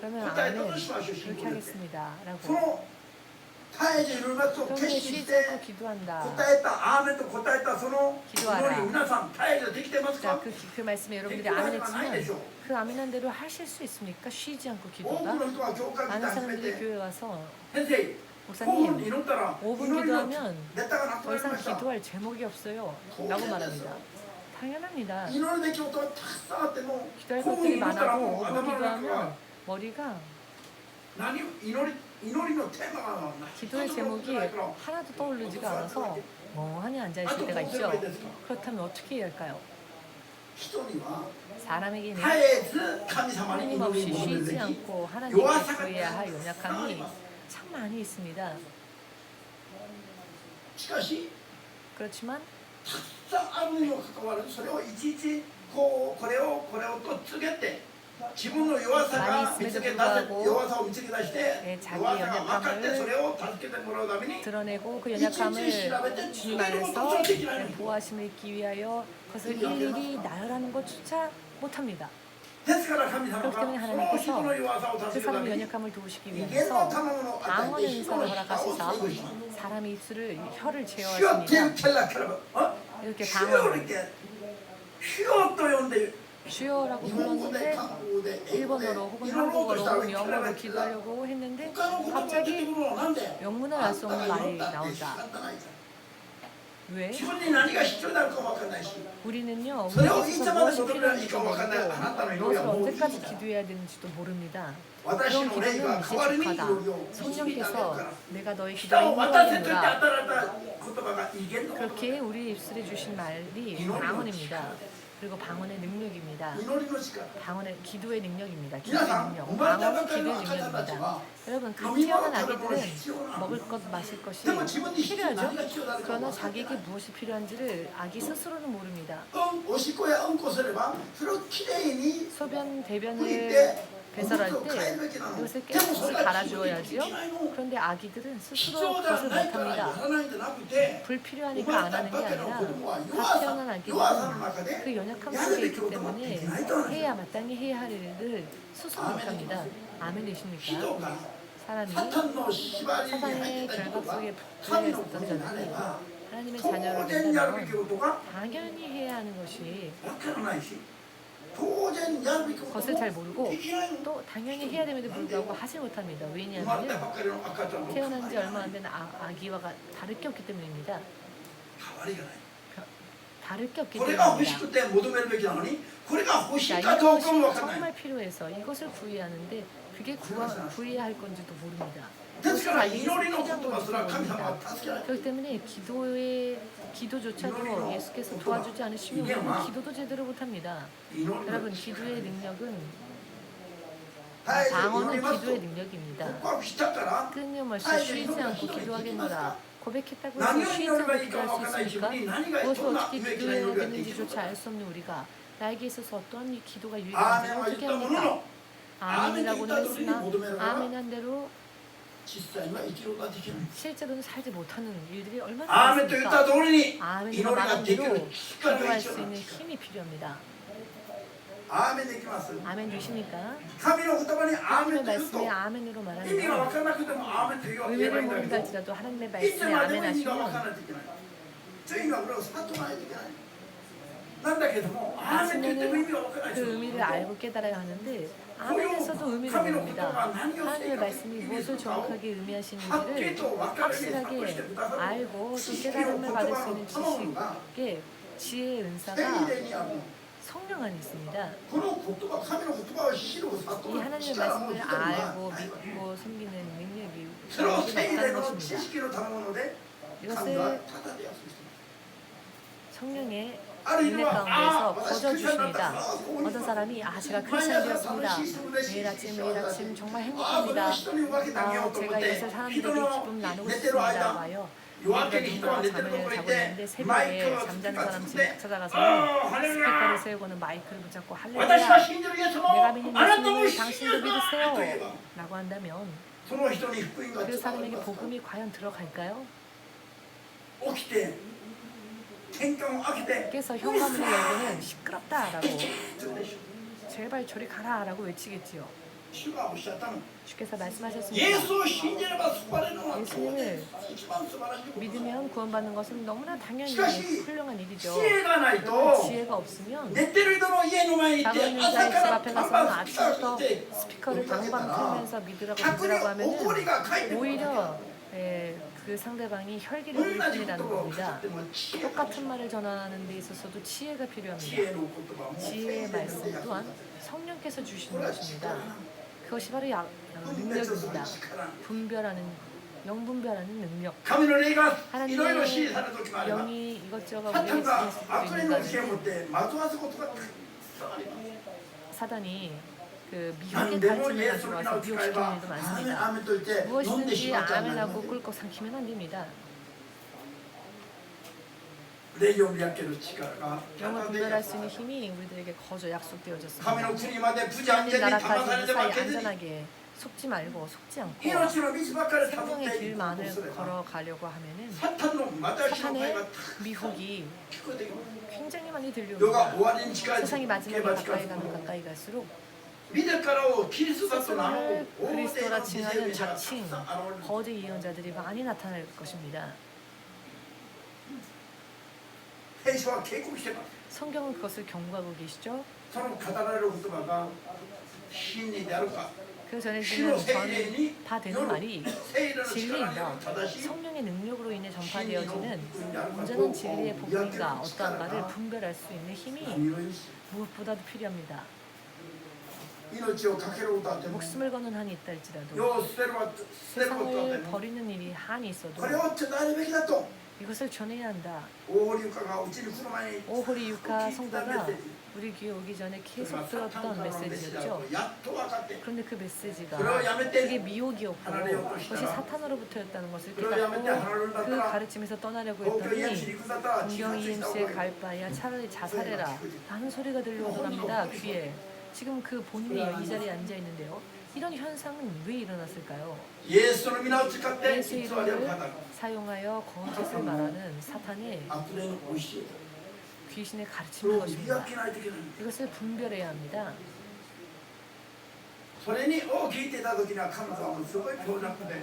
그러면 아멘 그렇게 하겠습니다 라고 그러면 쉬지 않고 기도한다. 기도하라. 자, 그 말씀에 여러분들이 아멘했지만 그 아멘한 대로 하실 수 있습니까? 쉬지 않고 기도가? 많은 사람들이 교회 와서 목사님 5분 기도하면 더 이상 기도할 제목이 없어요 라고 말합니다. 당연합니다. 기도할 것들이 많아도 5분 기도하면 머리가 기도의 제목이 하나도 떠오르지가 않아서 멍하니 앉아있을 때가 있죠. 그렇다면 어떻게 해야 할까요? 사람에게는 끊임없이 쉬지 않고 하나님께 구해야 할 연약함이 참 많이 있습니다. 그렇지만 많이 있음에도 불구하고 자기의 연약함을 드러내고 그 연약함을 주님 안에서 보호하심을 입기 위하여 그것을 일일이 나열하는 것조차 못합니다. 그렇기 때문에 하나님께서 그 사람의 연약함을 도우시기 위해서 방언의 은사를 허락하시사 사람의 입술을 혀를 제어하십니다. 이렇게 방언을 주여라고 불렀는데 일본어로 혹은 한국어로 혹은 영어로 기도하려고 했는데 갑자기 영문을 알 수 없는 말이 나온다. 왜? 우리는요 우리에게 있어서 무엇이 필요한지도 모르고 무엇을 언제까지 기도해야 되는지도 모릅니다. 그런 기도는 미지직하다. 성령께서 내가 너의 기도를 인도하겠노라. 그렇게 우리 입술에 주신 말이 방언입니다. 그리고 방언의 능력입니다. 방언의 기도의 능력입니다. 기도의 능력. 방언은 기도의 능력입니다. 여러분 갓 태어난 아기들은 먹을 것, 마실 것이 필요하죠. 그러나 자기에게 무엇이 필요한지를 아기 스스로는 모릅니다. 소변, 대변을 배설할 때 이것을 깨끗이 갈아주어야지요. 그런데 아기들은 스스로 그것을 못합니다. 불필요하니까 안 하는 게 아니라 갓 태어난 아기들은 그 연약함 속에 있기 때문에 해야 마땅히 해야 할 일을 스스로 못합니다. 아멘 되십니까? 사람이 사단의 결박 속에 부여해 있었던 자들이 하나님의 자녀를 된다면 당연히 해야 하는 것이 것을 잘 모르고 또 당연히 해야 됨에도 불구하고 하지 못합니다. 왜냐하면 태어난 지 얼마 안 된 아기와 다를 게 없기 때문입니다. 다를 게 없기 때문입니다. 이것이 정말 필요해서 이것을 구해야 하는데 그게 구해야 할 건지도 모릅니다. 자기에게 필요한 건지도 모릅니다. 그렇기 때문에 기도조차도 예수께서 도와주지 않으시면 우리는 기도도 제대로 못합니다. 여러분 기도의 능력은 방언은 기도의 능력입니다. 告白したから 끊임없이 쉬지 않고 기도하겠노라. 고백했다고 해서 何を 쉬지 祈れば 않고 いいか分 기도할 から 수 ない自 있습니까? 分に何が 무엇을 どんな 어떻게 上から祈 기도해야 りができる 되는지조차 알 수 없는 우리가 나에게 있어서 어떤 이 기도가 アーメ 유익한지 ンは言っ 어떻게 たもの 합니까? の 아멘이라고는 했으나 아멘한 대로 実際には生きることができない 실제로는 살지 못하는 일들이 ア 얼마나 ーメンと言った 많습니까? 通りに祈 아멘으로 りが 말한 でき 대로 る力が 기도할 必要 수 なん 있는 です 힘이 필요합니다. アーメンできます 아멘 되십니까? 神の言葉にアーメ 하나님의 ンと言うと 말씀에 아멘으로 意味が 말하면 分からなくてもアーメンと言えば 의미를 いいんだけ 모른다 ど 할지라도 하나님의 いつ 말씀에 までも意味が分 아멘하시면 からないといけないという意味はこれを悟らないといけないなんだけどもアーメンと言っても意味が分からない 그 의미를 알고 깨달아야 하는데 아멘에서도 의미를 모릅니다. 하나님의 말씀이 무엇을 정확하게 의미하시는지를 확실하게 알고 또 깨달음을 받을 수 있는 지식에 지혜의 天 은사가 霊にある 성령 안에 있습니다. この言葉神の言葉を知る 이 悟る 하나님의 力も 말씀을 一人は 알고 믿고 섬기는 능력이 それを 우리에게 天霊 없다는 の知 것입니다. 識の賜物で神は 이것을 ただで約束してい 성령의 ますある意 은혜 味は 가운데서 私クリスチャンになった 거저 주십니다. 어떤 사람이 제가 크리스찬 되었습니다. 매일 아침 정말 행복합니다. 제가 이것을 사람들에게 기쁨 나누고 싶습니다. 와요. 우리가 누군가가 잠을 자고 있는데 새벽에 잠자는 사람 집에 찾아가서 스피커를 세우고는 마이크를 붙잡고 할렐루야 私は信じるイエスも 내가 あ 믿는 なたも 예수님을 信じ 당신도 るかと 믿으세요 言えば 라고 한다면 その人に福音が 그 伝わり 사람에게 ますか 복음이 과연 들어갈까요? ら起きて玄関を開けて 그래서 현관문을 열고는 시끄럽다라고 そうでしょ 제발 저리 가라라고 외치겠지요. 主がおっしゃったの 주께서 イエ 말씀하셨습니다. スを信じれば救われるのは 예수님을 一番素晴らしいことだ 믿으면 구원받는 것은 너무나 당연히 시카시, 훌륭한 일이죠. 知恵がないと 그러나 지혜가 없으면 寝てる人の家の前に行っ 자고 て 있는 朝 자의 か 집 ら 앞에 パン 가서는 パンスピーカー 아침부터 して 스피커를 呼びかけた 방방 ら 틀면서 믿으라고 逆に 믿으라고 怒り 하면은 が返ってくる 오히려 그 상대방이 혈기를 同 부릴 じ言葉 뿐이라는 を語 겁니다. っても知恵が 똑같은 말을 전하는 데 있어서도 지혜가 知 필요합니다. 恵の言葉も 지혜의 말씀 또한 성령께서 こ 주시는 れは 것입니다. 力なの 그것이 바로 分別する 능력입니다. 力なの 분별하는 영분별하는 능력. 神の霊がいろいろ 하나님의 指示される時もあれば 영이 이것저것 サタ 우리에게 ンが 지시할 悪 수도 霊 있는 の知恵を 가운데 持って惑わすことがたくさんあります 사단이 그 何 미혹의 でも 가르침을 イエスの 가지고 皆 와서 を使え 미혹시키는 ば 일도 アーメン 많습니다. アーメンと言って飲んでし 무엇이든지 まっちゃうんだ 아멘하고 꿀꺽 삼키면 안 됩니다. 霊を見分ける力が 영을 분별할 수 있는 힘이 우리들에게 거저 神 약속되어졌습니다. の国まで無事安全 하나님 に保たれ 나라까지 て 무사히 負けずに 안전하게 속지 말고 속지 않고 命の道ばかりたどって 생명의 いくと 길만을 すれば 걸어가려고 하면은 サタンの私の声 사탄의 が 미혹이 聞こえてきます 굉장히 많이 世が 들려옵니다. 終わりに近い 세상이 行け 마지막에 ば近 가까이 づく 가면 ほど 가까이 갈수록 自らをキリストだと名乗る 스스로를 大勢 그리스도라 の偽 칭하는 善者がたく 자칭 さん現れる 거짓 예언자들이 많이 나타날 것입니다. 聖書は警告してます 성경은 그것을 경고하고 계시죠. その語られる言葉が真理であるか 그 主の 전해지는 聖霊 전 に 다 よ 되는 る 말이 聖霊の力によ 진리인가 る正しい 성령의 능력으로 인해 真理の 전파되어지는 福音であるか 온전한 どう 진리의 かを見分ける 복음인가 力 어떠한가를 が 분별할 수 있는 힘이 何より 무엇보다도 필요합니다. 命をかけることあっても 목숨을 거는 한이 있다 할지라도 世を捨てることあって 세상을 も 버리는 일이 한이 있어도 これを伝えるべきだと 이것을 전해야 한다. 大流化がうちに来る前に 오호리 유카 聞いたメッ 성도가 セージ 우리 귀에 오기 전에 それ 계속 はサタン 들었던 からのメッセージだ 메시지였죠. とやっと分かって 그런데 그 메시지가 それをやめて 그게 미혹이었고 그것이 사탄으로부터였다는 것을 깨닫고 그 가르침에서 떠나려고 東京 EMC 했더니 に行くんだったら自 동경 殺した方 EMC에 がいい 갈 바에야 차라리 자살해라 라는 소리가 들려오더랍니다. 귀에. 지금 그 본인이 이 자리에 앉아 있는데요. 이런 현상은 왜 일어났을까요? イエスの皆を使って偽 예수 りを語る 이름을 사용하여 거짓을 말하는 사탄의 悪霊の教え 귀신의 それ 가르침인 を見 것입니다. 分けないといけない 이것을 분별해야 합니다. それにを聞いていた時には彼女はもうすごい強弱で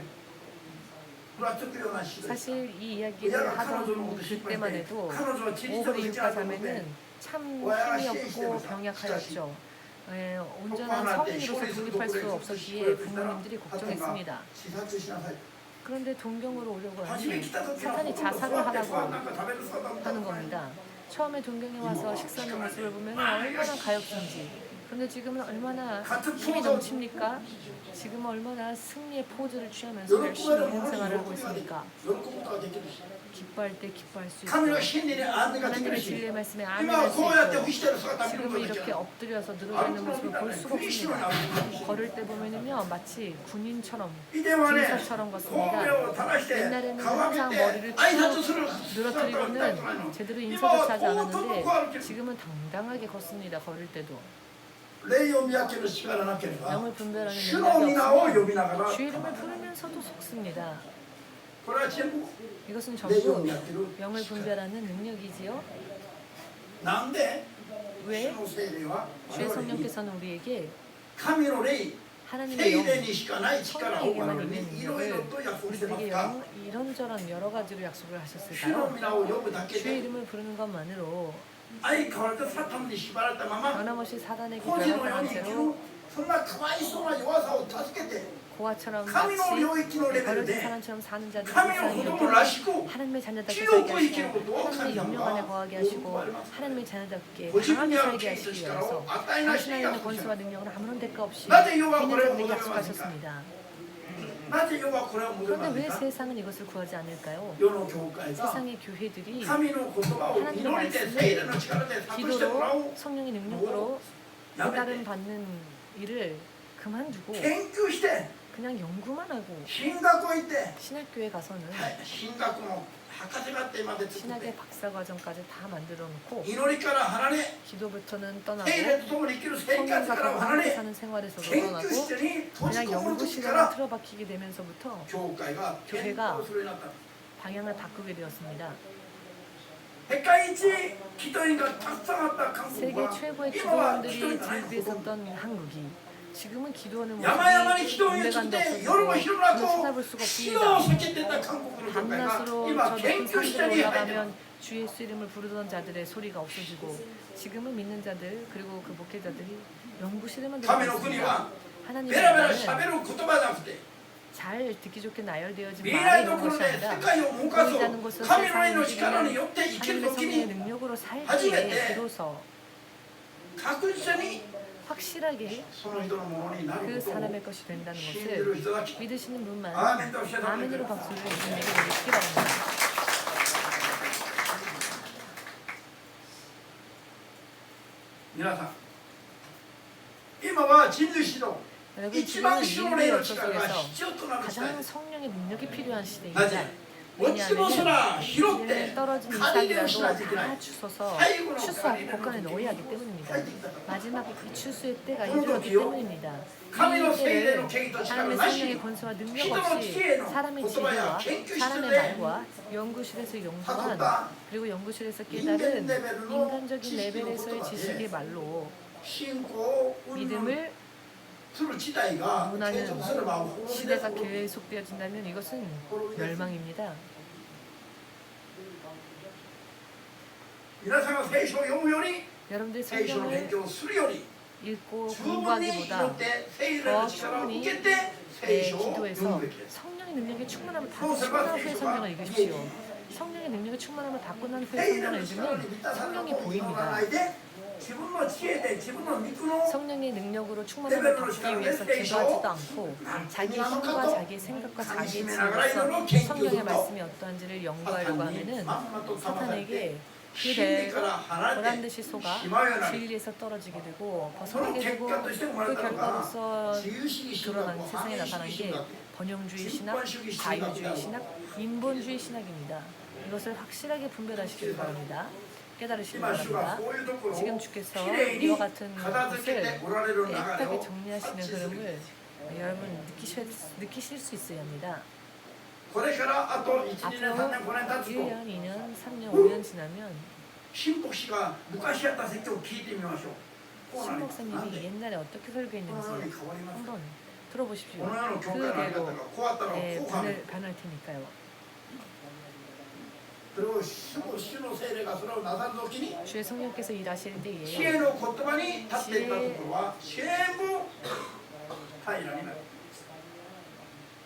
ふらつくようなしで 사실 이 이야기를 우리가 하던彼女のこと 그때만 해도彼女はキリストの 오호리 道があるので 육가자매는 참 힘이 없고 병약하였죠. 온전한 성인으로서 독립할 수 없었기에 부모님들이 걱정했습니다. 自殺しなさい 그런데 동경으로 오려고 初め 하니 来た時は 사탄이 ほとんど座 자살을 って 하라고 なんか食べる姿を見た 하는 겁니다. 처음에 동경에 와서 식사하는 모습을 보면 얼마나 가엾은지. 그런데 지금은 얼마나 힘이 넘칩니까? 지금 얼마나 승리의 포즈를 취하면서 喜ばれ 열심히 るものに 생활을 하고 喜びができる 있습니까? 喜ぶことができるし 기뻐할 때 기뻐할 수 神の 있고 真理にあんができる 하나님의 し 진리의 말씀에 今 아멘할 は 수 こうやって 있고 伏してる姿見る 지금은 と 이렇게 엎드려서 あ 늘어져 る 있는 の見 모습을 たら 볼 수가 不意識の 없습니다. に 걸을 때 보면은요 마치 군인처럼 以前はね 군사처럼 神 걷습니다. 戸を垂らして 옛날에는 顔を上 항상 げ 머리를 て挨拶 쭉 する姿を見たことない 늘어뜨리고는 の 제대로 今 인사조차 は 하지 こうとも 않았는데 こう歩ける 지금은 당당하게 걷습니다. 걸을 때도 霊を見分ける力なければ 영을 분별하는 主の 능력이 皆を呼 없으면 びながら 주의 이름을 부르면서도 속습니다. これは全部 이것은 霊を 전부 見分ける 영을 분별하는 능력이지요. なんで主 왜 の聖霊は 주의 我々に 성령께서는 우리에게 神の霊 하나님의 聖 영 霊にしかない力を我 성령에게만 々 있는 にいろいろ 능력을 と約束してます 우리들에게 が 이런저런 여러 가지로 약속을 主の 하셨을까요? 皆を呼ぶだけ 주의 で 이름을 부르는 것만으로 相変わらずサタンに縛られたまま 변함없이 사단에게 孤児のよう 결합당한 に生きる 채로 そんなかわいそうな弱さを助けて 고아처럼 神の領 마치 域のレベル 버려진 で 사람처럼 사는 자들이 神の 세상에 子供 이렇게 らしく 하나님의 자녀답게 清 살게 く生きる 하시고 ことを 하나님의 神様 영영 안에 が 거하게 望 하시고 まれます 하나님의 자녀답게 ご自分 강하게 にある 살게 権威と 하시기 力を 위해서 与えなしに 당신에게 約束し 권수와 능력은 아무런 대가 없이 나한테 요구가 있는 그래요? 자들에게 뭐라고 약속하셨습니다. なぜ世はこれを求め 그런데 ま 왜 すか 세상은 이것을 구하지 않을까요? 世の教会が 세상의 교회들이 神の言葉を祈りで聖霊の力で託してもらおう 기도로 성령의 능력으로 깨달음 받는 일을 그만두고 研究して 그냥 연구만 하고 進学を行って 신학교에 가서는 進学の博士課程まで作っ 신학의 て 박사 과정까지 다 만들어 놓고 祈りから離れ 기도부터는 떠나고 聖霊と共に生きる生活から 성령과 離 함께 れ 사는 생활에서도 研 떠나고 究室に閉じ 그냥 こもる 연구 時か 시간에 ら 틀어박히게 되면서부터 教会が転倒するようになった 방향을 바꾸게 되었습니다. 世界一祈祷員がたくさんあった韓国 세계 は 최고의 今は祈祷 기도원들이 員がない 즐비했었던 한국이 지금은 기도하는 모습이 야마야마니 기도원이 인내감도 있을 때 여름을 없어지고 일어나고 찾아볼 수가 신호 없습니다. 새끼됐다 한국으로 교회가 밤낮으로 이마 저 높은研究室 산들에 に入って 올라가면 주 예수 이름을 부르던 자들의 소리가 없어지고 지금은 믿는 자들 그리고 그 목회자들이 연구실에만 들어가 神の国 있습니다. は 하나님의 ベラベラ 나라는 喋る言葉じゃなくて 잘 듣기 좋게 나열되어진 未 말이 来 있는 どころ 것이 で 아니라 世界を動かす 보이지 않는 곳에서 神の霊の 세상을 力に 움직이는 よって生きる 하나님의 時 성령의 に 능력으로 初め 살기에 て 비로소 確実に 확실하게 その人のものにな 그 ることを 사람의 것이 된다는 信じる 것을 人たち 믿으시는 분만 아멘 도 하셔야 아멘으로 됩니다. 박수를 주님에게 드리시기 바랍니다. 皆さん今は人類指導 여러분 一番 지금은 主の霊 인류의 の 역사 力が 속에서 必要となる時代 가장 성령의 능력이 필요한 な 시대입니다. ぜ落ちもすら拾って 떨어진 借り入れをしないとい 이삭이라도 けない 다 주워서 最後の 추수하고 借り入れの 복간에 時 넣어야 に 하기 때문입니다. 入ってきたから 마지막 이 추수의 때가 그런 이르렀기 거지요? 때문입니다.神の 이 聖霊 때를 の権威と力 하나님의 なし 성령의 に 권수와 능력 人の知 없이 恵の 사람의 言葉や 지혜와 研究 사람의 室で 말과 연구실에서 연구한 悟った 그리고 연구실에서 인간 깨달은 레벨로 인간적인 지식의 레벨에서의 것과 지식의 말로 信仰を運用 믿음을 する時代が 문화는 継続すれば滅びです 시대가 계속되어진다면 이것은 멸망입니다. 皆さんが聖書を読むより 여러분들 聖書の勉 성경을 強をするより 읽고 十分に祈 공부하기보다 って聖霊の 더 力を受 충분히 けて聖書を読 기도해서 むべきです 성령의 능력이 충만함을 받고 そうすれば 충만한 聖 후에 書が 성경을 見える 읽으십시오. 성령의 능력이 충만함을 받고 난 후에 聖霊 성경을 の力に 읽으면 満たされた 성경이 と祈ら 보입니다. ないで自分の知恵で自分の肉の 성령의 능력으로 충만함을 받기 위해서 기도하지도 않고 자기 힘과 자기의 생각과 자기의 지혜로서 성경의 말씀이 어떠한지를 연구하려고 하면은 사탄에게 그대로 보란 듯이 속아 진리에서 떨어지게 되고 벗어나게 되고 그 결과로서 드러난 세상에 나타난 게 번영주의 신학, 자유주의 신학, 인본주의 신학입니다. 이것을 확실하게 분별하시길 바랍니다. 깨달으시기 今主が 바랍니다. こういうところを 지금 주께서 きれいに 이와 같은 片付け 것을 ておられる流れ 깨끗하게 を 정리하시는 察知する 흐름을 여러분 느끼실 수 있어야 합니다. これからあと1、2年、3 앞으로 年、5年経つと 1년, 2년, 3년, 5년 지나면 新牧師が昔やった説教を聞いてみましょう。こうな 신 ります。なん 목사님이 で 옛날에 어떻게 このように 설교했는지 変わります。 한번 들어보십시오. この世の教会のあり方 그대로 がこうあったらこう変わる。 변할 테니까요. それを主の聖霊がそれをなさるときに 주의 성령께서 일하실 知 때에 恵の言葉に立っていたところは全部平らになる。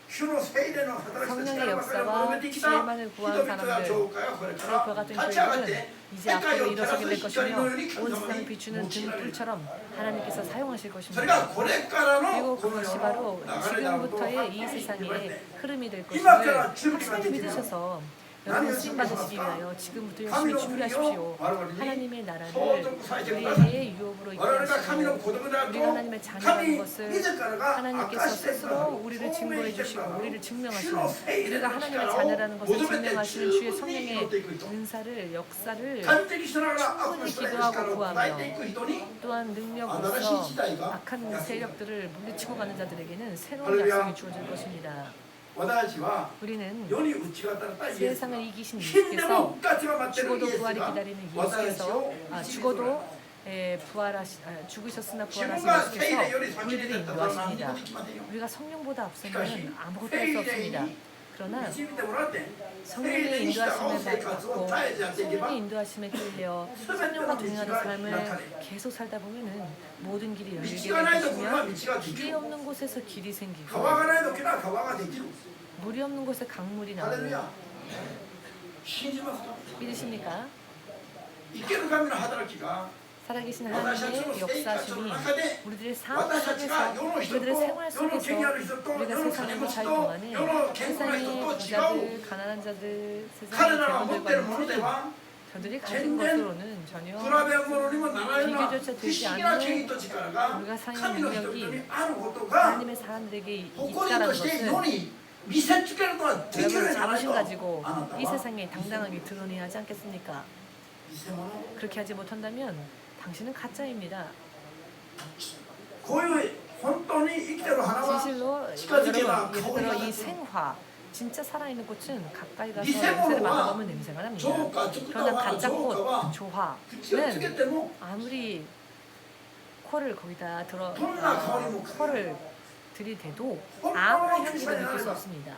主の聖霊の働きと 성령의 力ばかりを求めてきた 역사와 人 지혜만을 々 구한 や 사람들 教会はこれか 그와 ら 같은 立ち上がっ 교회는 て 이제 世界 앞으로 を照ら 일어서게 す 될 光のよう 것이며 に神 온 様 세상을 に 비추는 用いられる。 등불처럼 하나님께서 사용하실 それが 것입니다. これからの 그리고 この世 그것이 の 바로 流れであると 지금부터의 이 言われ 세상의 て 흐름이 될 것임을今から準備が 확실히 できる 믿으셔서 여러분 쓰임 받으시기 위하여 지금부터 열심히 준비하십시오. 하나님의 나라를 우리에게 유업으로 있게 하시고 우리가 하나님의 자녀라는 것을 하나님께서 스스로 우리를 증거해 주시고 우리를 증명하시는 우리가 하나님의 자녀라는 것을 증명하시는 주의 성령의 은사를 역사를 충분히 기도하고 구하며 또한 능력으로서 악한 세력들을 물리치고 가는 자들에게는 새로운 약속이 주어질 것입니다. 우리는 세상을 이기신 예수께서 죽어도 부활이 기다리는 예수께서 죽어도 죽으셨으나 부활하신 예수께서 우리들을 인도하십니다. 우리가 성령보다 앞서면 아무것도 할 수 없습니다. 그러나 성령의 인도하심을 받고 성령의 인도하심에 끌려 성령과 동행하는 삶을 계속 살다 보면은 모든 길이 열리게 되시며 길이 없는 곳에서 길이 생기고 물이 없는 곳에 강물이 나오고 믿으십니까? 살아계신 하나님의 역사심이 우리들의 삶 속에서 우리들의 생활 속에서 우리가 세상에서 살 동안에 세상의 부자들, 가난한 자들, 세상의 대원들과 저들이 가진 것으로는 전혀 비교조차 되지 않는 우리가 사는 능력이 하나님의 사람들에게 있다는 것은 여러분 자부심 가지고 이 세상에 당당하게 드러내야 하지 않겠습니까? 그렇게 하지 못한다면 당신은 가짜입니다. 진실로 여러분 예를 들어 이 생화 진짜 살아있는 꽃은 가까이 가서 냄새를 맡아보면 냄새가 납니다. 그러나 가짜 꽃 조화는 아무리 코를 거기다 코를 들이대도 아무런 향기도 느낄 수 없습니다.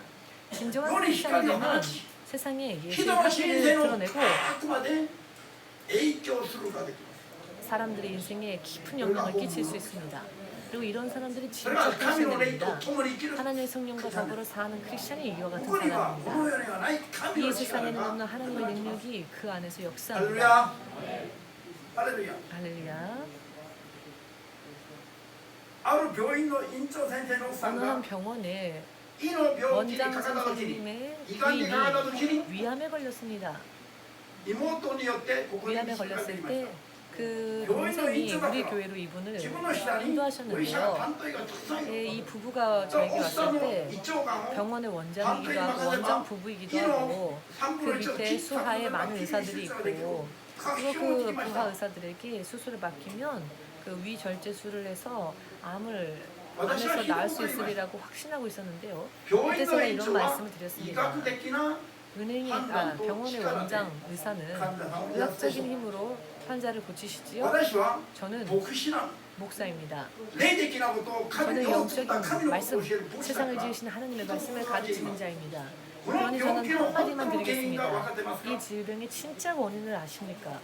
진정한 크리스찬이 되면 세상에 예수의 향기를 드러내고 사람들의 인생에 깊은 영향을 끼칠 수 있습니다. 그리고 이런 사람들이 진짜 크리스찬입니다. 하나님의 성령과 더불어 사는 크리스찬이 이와 같은 사람입니다. 이 세상에는 없는 하나님의 능력이 그 안에서 역사합니다. 할렐루야. 어느 한 병원에 원장 선생님의 부인이 위암에 걸렸습니다. 위암에 걸렸을 때 그 동생이 우리 교회로 이분을 인도하셨는데요. 이 부부가 저에게 왔을 때 병원의 원장이기도 하고 원장 부부이기도 하고 그 밑에 수하에 많은 의사들이 있고 그리고 그 부하 의사들에게 수술을 맡기면 그 위절제술을 해서 암을 암에서 나을 수 있으리라고 확신하고 있었는데요. 그때 제가 이런 말씀을 드렸습니다. 병원의 원장 의사는 의학적인 힘으로 환자를 고치시지요. 저는 목사입니다. 저는 영적인 말씀, 세상을 지으신 하나님의 말씀을 가르치는 자입니다. 그러니 저는 한마디만 드리겠습니다. 이 질병의 진짜 원인을 아십니까?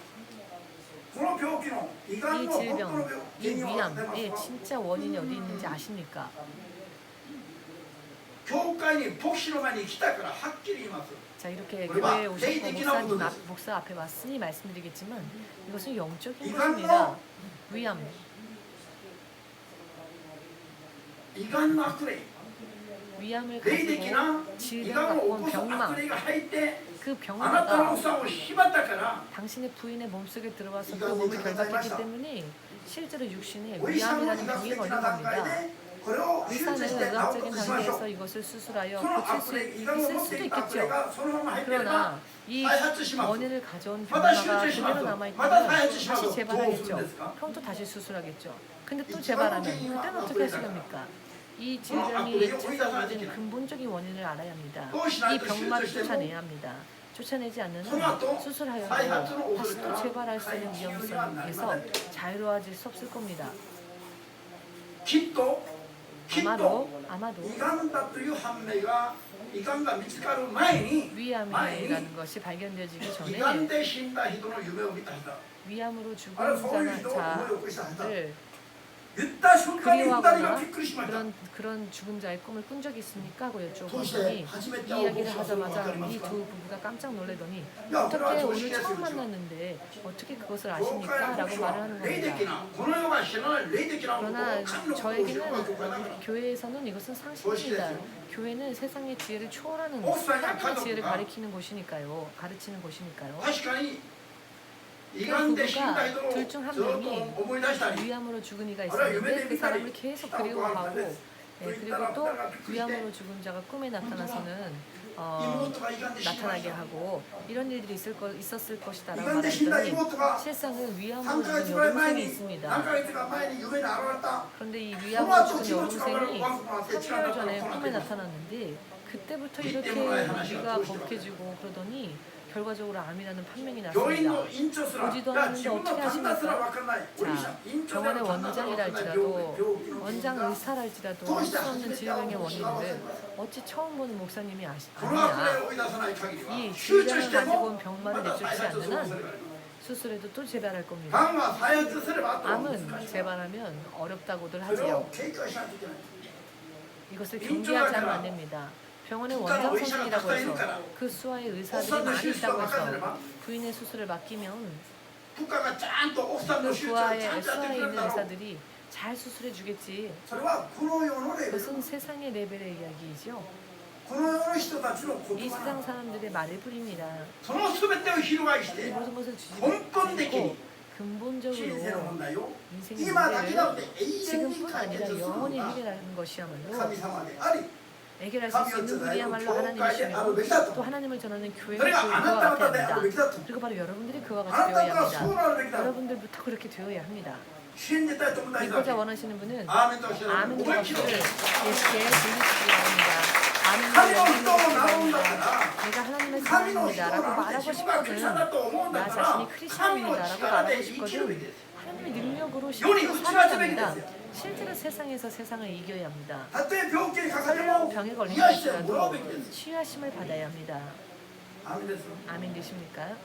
이 질병, 이 위암의 진짜 원인이 어디 있는지 아십니까? 자, 이렇게 교회에 오셨고 목사 앞에 왔으니 말씀드리겠지만 이것은 영적인 것입니다. 위암. 위암을 가지고 질병을 갖고 온 병마. 그 병마가 당신의 부인의 몸속에 들어와서 그 몸을 결박했기 때문에 실제로 육신에 위암이라는 병이 걸린 겁니다. 의사는 의학적인 단계에서 이것을 수술하여 고칠 수 있을 수도 있겠죠. 그러나 이 원인을 가져온 병마가 그대로 남아있다면 다시 재발하겠죠. 그럼 또 다시 수술하겠죠. 근데 또 재발하면 그때는 어떻게 하시렵니까? 이 질병이 찾아오는 근본적인 원인을 알아야 합니다. 이 병마를 쫓아내야 합니다. 쫓아내지 않는 한 수술하여도 다시 또 재발할 수 있는 위험성에서 자유로워질 수 없을 겁니다. 아마도 위암이라는 것이 발견되기 전에 위암으로 죽은 자를 言った瞬間に二人が 그리워하거나 びっくりしました。 그런 죽은 자의 꿈을 꾼 적이 있습니까? 하고 そして 여쭤봤더니 初めて 이 会う 이야기를 牧師はそれが分か 하자마자 ります 이 か 두 부부가 깜짝 놀라더니 야, 어떻게 그래가지고 오늘 시켰어요, 처음 그죠? 만났는데 어떻게 그것을 教会 아십니까? の牧 라고 師 말을 は 하는 霊的 겁니다. なこの世が知らない霊的なことを 그러나 神のことを知る教会だから 저에게는 교회에서는 이것은 상식입니다. 교회는 세상의 지혜를 초월하는 옥상에 하나님의 가족과 지혜를 가리키는 곳이니까요. 가르치는 곳이니까요. 確かに胃がんで死んだ人を 둘 ず 중 っ 한 と 명이 思い出したり 위암으로 죽은 이가 알아요. 있었는데 유명한 그 사람을 인물이 계속 있다고 그리워하고 하는데 그리고 또 위암으로 죽은 자가 꿈에 나타나서는 이모토가 이간데 나타나게 심하다. 하고 이런 일들이 있었을 것이다라고 이간데 신다 말했더니 이모토가 실상은 위암으로 3ヶ 죽은 月ぐらい前 여동생이 に 있습니다. 何ヶ月か前に夢に現れた 그런데 이 その 위암으로 後 죽은 気持ちが悪 여동생이 くなって 3개월 전에 力が 꿈에 なくなって 나타났는데 그때부터 이렇게 때문에 하나씩 귀가 보시더라고요. 겁해지고 그러더니 결과적으로 암이라는 판명이 病院 났습니다. の院長すら 보지도 いや 않았는데 自分の 어떻게 旦那すら 하십니까? 分からないお医者 자, 院長であ 병원의 る旦那すら分からない病 원장이랄지라도 気の 원장 が 의사랄지라도 どう 알 し 수 て初 없는 めて会う 질병의 牧師が分か 원인을 るの 어찌 처음 보는 목사님이 この後で 아느냐. 追い出さない限りは 이 集中 질병을 して 가지고 も 온 ま 병마를 た 내쫓지 再発する 않는 恐れ 한 があります 수술에도 또 재발할 겁니다. がんは再発すればあとは難し 암은 い 재발하면 어렵다고들 それを 하지요. 警戒しないといけない 이것을 경계하지 않으면 안 됩니다. 병원에 원장 선생이라고 해서 그 수하의 의사들이 많이 있다고 해서 부인의 수술을 맡기면 部下がちゃんと奥さんの 그 手術をちゃん 부하의 とやって 수하에 くれる 있는 だろう 의사들이 잘 수술해 주겠지. それはこの世のレベル 그것은 세상의 레벨의 이야기이죠. この世の人たちの 이 言葉 세상 なの 사람들의 말을 뿌립니다. その全てを翻し 이 て 모든 것을 根本的 뒤집고 に人生の 근본적으로 問題を 인생의 今だけなの 문제를 で永遠に 지금뿐 解決 아니라 するの 영원히 が 해결하는 것이야말로 神様であり 해결할 수 있는 분이야말로 하나님이시며 또 하나님을 전하는 교회가 그 それがあな 그와 た方 같아야 である 합니다. べきだと 그리고 바로 여러분들이 그와 あ 같이 なた 되어야 がそう 합니다. なるべきだと 여러분들부터 그렇게 되어야 합니다. 信じたいと思った人だけ 믿고자 원하시는 분은 アーメンとおっしゃる 아멘의 思いっきり 것을 예수께 들리시기 바랍니다. 神 아멘을 の人を名乗るんだ 바랍니다. から 내가 하나님의 神の人を 사람입니다라고 名乗って 말하고 自分がクリスチャンだ 싶거든. と思うんだ 나 から 자신이 神の 크리스천입니다라고 力 말하고 で生きるべき 싶거든. です 하나님의 능력으로世に 실제로 打ち勝つべき 살아갑니다. ですよ 실제로 세상에서 세상을 이겨야 합니다. たとえ病気にかかって 설령 も 병에 癒してもらう 걸린다더라도 べきです 치유하심을 받아야 합니다. アーメンです 아멘 되십니까?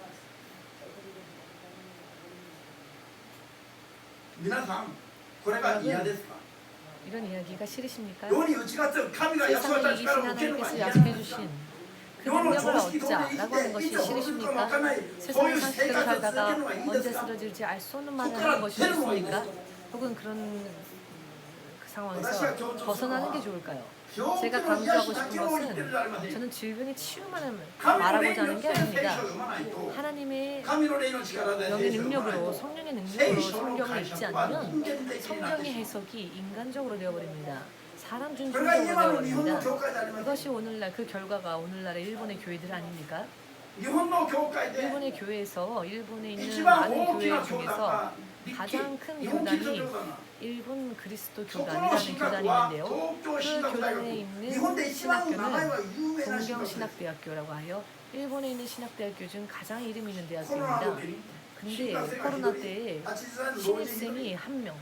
皆さんこれが嫌ですか 이런 이야기가 싫으십니까? 世に打ち勝つ神が約束した 세상을 力を 이기신 受けるのが 하나님께서 嫌 약속해 ですか 주신 그 世の 능력을 常識通り 얻자라고 生 하는 きてい 것이 つどうするかも 싫으십니까? わからないそういう 세상의 生 상식대로 活を続け 살다가 るのがいいで 언제 すか 쓰러질지 알 수 없는 말을 그거랑 하는 것이 되는 거 좋습니까? 아니겠어요? 혹은 그런 그 상황에서私は強調するのは 벗어나는 게 좋을까요? 病気 제가 の癒 강조하고 しだ 싶은 けを言ってる 것은 じゃありません 저는 질병의 치유만을 神の霊 말하고자 によ 하는 っ 게 て聖書を 아닙니다. 読まないと 하나님의 神の霊の力で 영의 聖書を読まない 능력으로 と 성령의 聖 능력으로 書の 성경을 解 읽지 釈は 않으면 人間的になって 성경의 しまう 해석이 인간적으로 되어버립니다. 사람 それ 중심적으로 が今の日本の 되어버립니다. 教会であります 그것이 오늘날 그 결과가 오늘날의 일본의 교회들 아닙니까? 日本の教会で 일본의 교회에서 일본에 一 있는 番 많은 大き 교회 な教団 중에서 が日 가장 큰 本キリスト 교단이 教団 일본 그리스도 そこの 교단이라는 進学 교단이 は 있는데요. 東京進 그 学大 교단에 学日本で 있는 一番名前 신학교는 は有名な進学です 동경신학대학교라고 하여 일본에 있는 신학대학교 중 가장 이름 있는 コロナの 대학교입니다. 時に 근데 進学生が 코로나 一人 때에 80歳の老人 신입생이 한 명,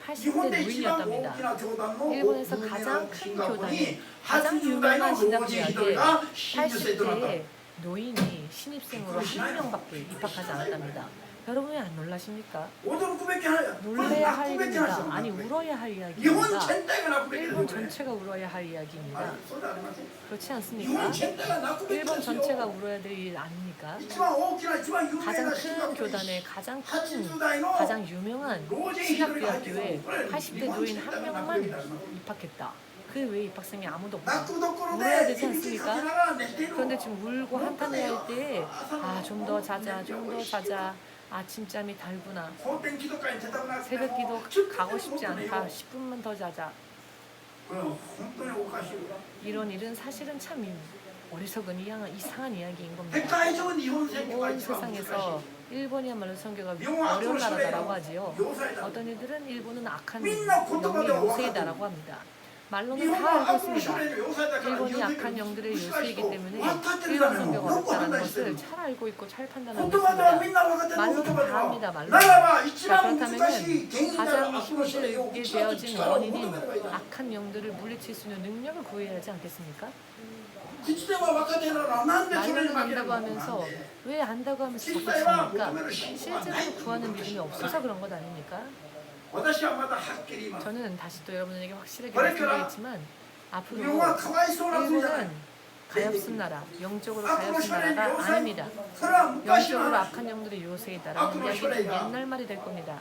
日本 80대 で一番大き 노인이었답니다. な教団の 일본에서 有名な 가장 進 큰 学校に 교단이 가장 80代の 유명한 老人一 신학대학에 人が新入生となった 80대 노인이 신입생으로 한 명밖에 입학하지 않았답니다. 여러분 왜 안 놀라십니까? 驚くべきは 놀래야 할 泣くべき話 일입니다. なん 아니 だ 울어야 할 日本 이야기입니다. 全体が泣くべきですよ 일본 これ 전체가 울어야 할 あ 이야기입니다. そうではありません 그렇지 日本 않습니까? 全体が泣くべき 일본 ですよ 전체가 울어야 될 일 아닙니까? 一番大きな一番有名 가장 な進 큰 学校に 교단에 가장 큰 80代の 가장 유명한 老人一人が入ってくる 신학대학교에 これ 80대 日本 노인 全 한 体が泣くべ 명만 きであります 입학했다. 그 외에 입학생이 아무도 泣 없다. くどころで 울어야 い 되지 びきか 않습니까? けながら寝てる 그런데 지금 울고 한탄을 할 때 아 좀 더 자자 좀 더 자자 아침잠이 달구나 後天気とかに出たくなくて 새벽 기도 10 가고 싶지 分もっと寝よ 않다う 10분만 더 자자 これは本当におかしい 이런 일은 사실은 참 어리석은 이상한 이야기인 世 겁니다. 界中日本選挙が 온 一番難しい 세상에서 일본이야말로 선교가 영화 어려운 앞으로 나라다라고 시대가 하지요. 요사이다. 어떤 이들은 일본은 악한 민나 영의 고토바도 요새이다라고 합니다. 日 말로는 本 다 は 알고 悪の 있습니다. 種類の要塞だから 일본이 日本 악한 영들의 難しい 요새이기 と 때문에 分かってる 일본 じゃない 선교가 のよく判 어렵다는 断してる 것을 잘 알고 있고 잘 言 판단하고 葉ではみん 있습니다. な分かってる言 말로는 葉で 다 は 합니다. な 말로는. らば一 자 番難しい 그렇다면 原因なら 가장 悪の種類を 힘들게 打ち勝つ 되어진 力を求 원인인 めればいいだ 악한 영들을 물리칠 수 있는 능력을 구해야 하지 않겠습니까? 口では分かってるのなんでそれに 말로는 負ける 안다고 の 하면서 왜 안다고 하면서 자꾸 실제와 죽습니까? 모범을 신고가 실제로 나이 구하는 믿음이 없어서 그런 것 아닙니까? 私はまだはっきり言います。 저는 다시 또 여러분에게 확실하게 그러니까 말씀드리겠지만 日本は 앞으로 かわいそうな国じゃない。 일본은 가엾은 나라, 영적으로 悪の 가엾은 処理 나라가 要塞 아닙니다. それは昔の 영적으로 話。 악한 영들의 요새이다라는 이야기는 옛날 말이 될 겁니다.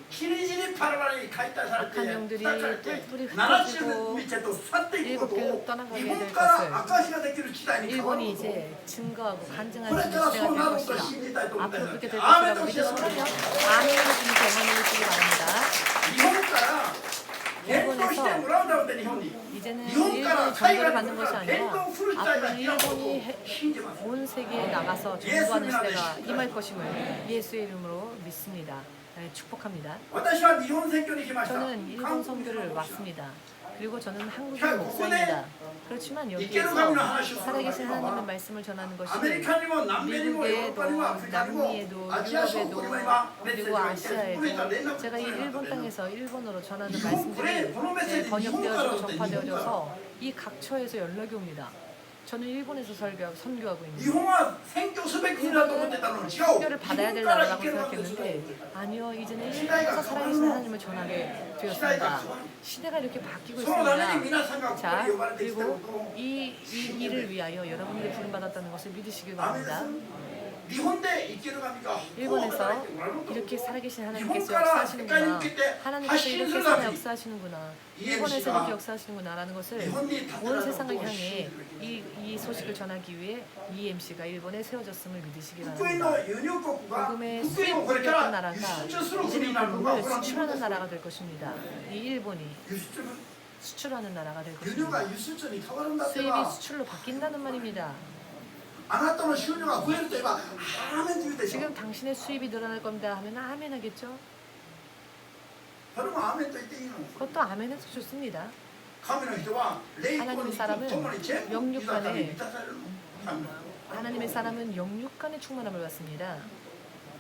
キリジリパララに解体されて 악한 영들이 砕かれて 뿔이 70 흩어지고 道へと去っていくこと 일곱 길로 を 떠나가게 日 될 本から 것을 証しができる時代に変わる 일본이 ことを 이제 증거하고 간증할 こ 수 れ 있는 から 시대가 そう 될 なると 것이다. 信じたいと思ったん 앞으로 だ 그렇게 け 될 ど雨 것이라고 としては 믿으신다면 아멘을 좀 경험해 주시기 바랍니다. 日本から返答してもらうんだって日本に 이제는 日本から 일본이 海 전도를 外 받는 に 것이 返 아니라 答する時代が 앞으로 来たことを 일본이 信じます 온 세계에 나가서 전도하는 시대가 임할 것임을 예수의 이름으로 믿습니다. 네, 축복합니다. 私は日本選挙に来ました 저는 일본 韓国 선교를 の牧師 왔습니다. 그리고 저는 한국인 자, 목사입니다. 그렇지만 여기에서 살아계신 하나님의 말씀을 전하는 것이 アメリカにも南米にもヨーロッパにもアフリカにも 남미에도 アジア諸国にも今メッセージ 그리고 が来てる 아시아에도 제가 이 일본 땅에서 일본어로 전하는 日本これ 말씀들이 このメッセージ日本から 번역되어지고 だって日本から 전파되어져서 이 각처에서 연락이 옵니다. 저는 일본에서 선교하고 日 있는 本は選挙すべき国だと思ってたのに違う 선교를 日 받아야 本 될 から 나라라고 行けるわけですよ 생각했는데 아니요, 이제는 일본에서 살아계신 하나님을 전하게 되었습니다. 시대가 이렇게 바뀌고 そのために 있습니다. 皆さんがここ 자, に呼ばれてきたこ 그리고 とを 이 일을 위하여 여러분들이 부름받았다는 것을 믿으시길 アメで 바랍니다. す日本で生きる神がこう 일본에서 働いておられると 이렇게 살아계신 日本 하나님께서 から世界に 역사하시는구나. 向けて 하나님께서 発信す 이렇게 る 살아 ために 역사하시는구나. 이엠씨가 일본에서 이렇게 역사하시는구나라는 것을 日本に立てら 온 れた 세상을 ことを 향해 信じるべき 이 소식을 전하기 위해 EMC가 일본에 세워졌음을 믿으시기 福音 바랍니다. の輸入国が 복음의 福音をこれか 수입국이었던 ら 나라가 輸出する国 이제는 になるのが 복음을 これは日本 수출하는 です 나라가 될 것입니다. 이 일본이 輸出 수출하는 나라가 될 輸入が 것입니다. 輸出に変わるんだって 수입이 ば 수출로 바뀐다는 말입니다. あなたの収入が増えると言えばアーメンと言うでしょ 지금 당신의 수입이 늘어날 겁니다 하면 아멘 하겠죠? それもアーメンと言っていいの 그것도 아멘 해서 좋습니다. 神の人は霊魂 하나님의 に 사람은 共に全部 영육 豊かに 간에 満たされるの神の 하나님의 사람은 영육간의 충만함을 받습니다.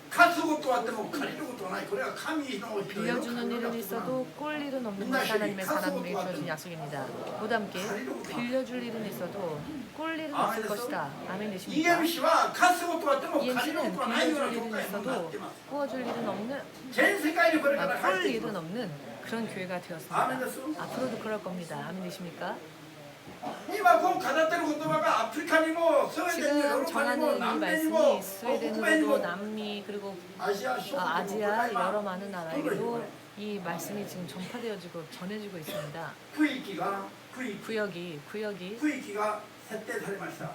貸すことはあっても借りることはないこれは神の人の 빌려주는 일은 있어도 꿀 일은 없는 것이 하나님의 사람에게 주어진 약속입니다. 모두 함께 빌려줄 일은 있어도 꿀 일은 없을 것이다. 아멘 되십니까? EMC は貸すことはあっても借りる EMC는 ことはないような 빌려줄 教 일은 会にな 있어도 ってます 구워줄 일은 없는 全世界にこれから返し 꿀 ていき 일은 ます 없는 그런 교회가 되었습니다. 앞으로도 그럴 겁니다. 아멘 되십니까? 今こう語ってる言葉がアフリカにもスウェーデンにもヨーロ 지금 ッパにも 전하는 이 南米に 말씀이 も北米に 스웨덴으로도 も 남미 그리고 アジア諸国 아지아 も 여러 많은 나라에도 이 말씀이 지금 전파되어지고 전해지고 있습니다. 区域が区域 구역이 区域が設定されました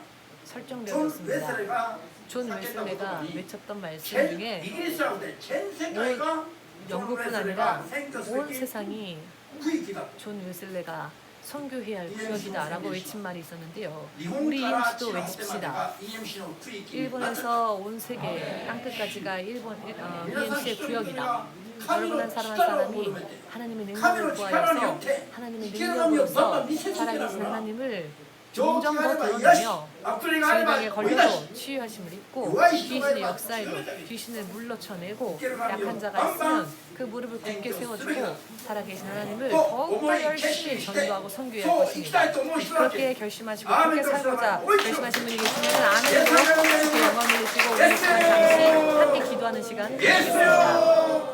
설정되어 ジョン・ウェスレ 있습니다. が 존 叫んだ言葉 웨슬레가 に 외쳤던 말씀 イ 중에 ギリスなので全世界がジョン・ウェ 영국뿐 スレが 아니라 選挙す 온 べき 세상이 区域だ 존 웨슬레가 선교해야 할 구역이다라고 외친 말이 있었는데요. 日本 우리 から EMC도 地の果てまで 외칩시다. が EMC の区域になって 일본에서 온 세계 땅끝까지가皆さん EMC의 一人一人 구역이다. が神 여러분 の 한 사람 한 力を 사람이 求めて 하나님의 神 능력을 の力によっ 구하여서 て 하나님의 生きる神をバンバン 능력으로서 見せつけな 살아계신 がら 하나님을 病気 점점 があれ 더 ば癒し 드러내며 悪霊があれば 질병에 追い出し 걸려도 치유하심을 입고 귀신의 역사에도 귀신을 물러쳐내고 약한 자가 있으면 그 무릎을 굳게 세워주고 살아계신 하나님을 더욱더 열심히 전도하고 선교해야 할 것입니다. 그렇게 결심하시고 그렇게 살고자 결심하신 분이 계시면 아멘으로 주께 영광을 드리시고 우리 시간 잠시 함께 기도하는 시간 갖겠습니다.